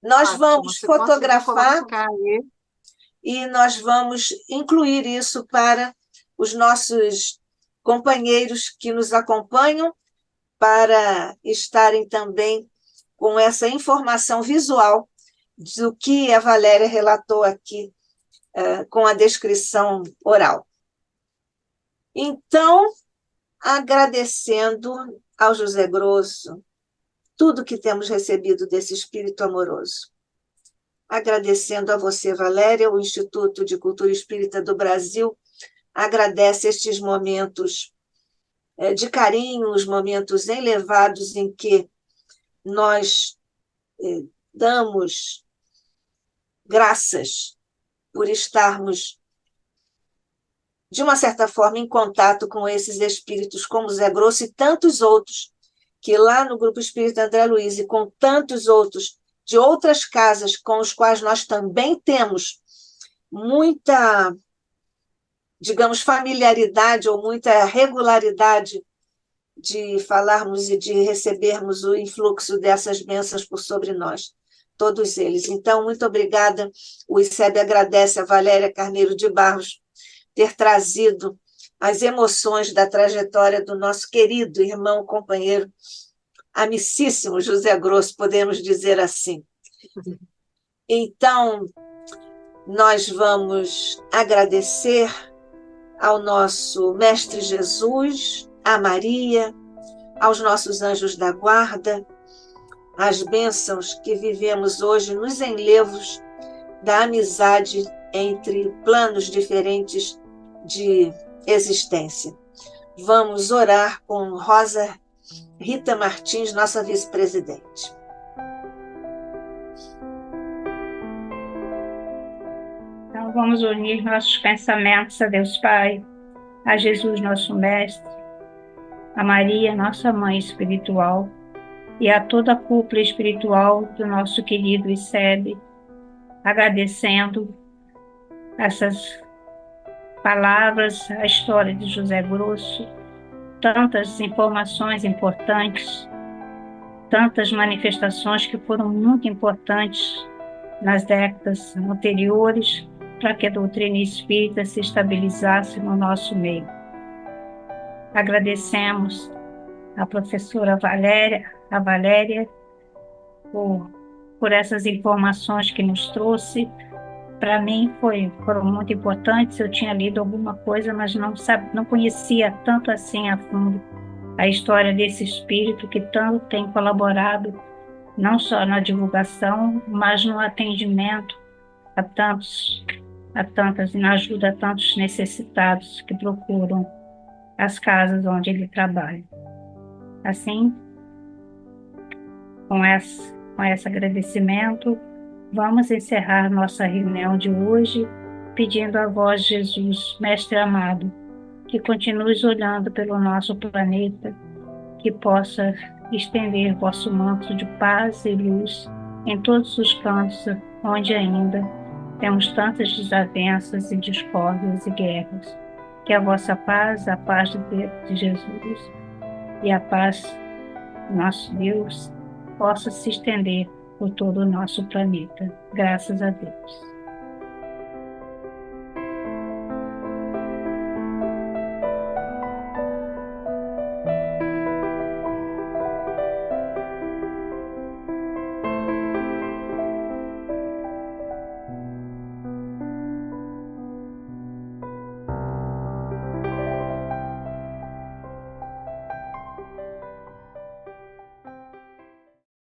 nós ótimo. vamos Se conseguir fotografar colocar aí. e nós vamos incluir isso para os nossos companheiros que nos acompanham, para estarem também com essa informação visual do que a Valéria relatou aqui, com a descrição oral. Então, agradecendo ao José Grosso tudo que temos recebido desse espírito amoroso. Agradecendo a você, Valéria, o Instituto de Cultura Espírita do Brasil agradece estes momentos de carinho, os momentos elevados em que nós damos graças por estarmos, de uma certa forma, em contato com esses espíritos como Zé Grosso e tantos outros, que lá no Grupo Espírita André Luiz e com tantos outros de outras casas com os quais nós também temos muita, digamos, familiaridade ou muita regularidade de falarmos e de recebermos o influxo dessas bênçãos por sobre nós, todos eles. Então, muito obrigada. O ICEB agradece a Valéria Carneiro de Barros ter trazido as emoções da trajetória do nosso querido irmão, companheiro, amicíssimo José Grosso, podemos dizer assim. Então, nós vamos agradecer ao nosso Mestre Jesus, a Maria, aos nossos anjos da guarda, as bênçãos que vivemos hoje nos enlevos da amizade entre planos diferentes de existência. Vamos orar com Rosa Rita Martins, nossa vice-presidente. Então, vamos unir nossos pensamentos a Deus Pai, a Jesus, nosso Mestre, a Maria, nossa Mãe espiritual, e a toda a cúpula espiritual do nosso querido ICEB, agradecendo essas palavras, a história de José Grosso, tantas informações importantes, tantas manifestações que foram muito importantes nas décadas anteriores para que a doutrina espírita se estabilizasse no nosso meio. Agradecemos a professora Valéria, por essas informações que nos trouxe. Para mim foram muito importantes. Eu tinha lido alguma coisa, mas não conhecia tanto assim a fundo a história desse espírito que tanto tem colaborado, não só na divulgação, mas no atendimento a tantas, na ajuda a tantos necessitados que procuram as casas onde ele trabalha. Assim, com esse agradecimento, vamos encerrar nossa reunião de hoje, pedindo a vós, Jesus, Mestre amado, que continues olhando pelo nosso planeta, que possa estender vosso manto de paz e luz em todos os cantos onde ainda temos tantas desavenças e discórdias e guerras. Que a vossa paz, a paz de Jesus e a paz do nosso Deus possa se estender por todo o nosso planeta. Graças a Deus.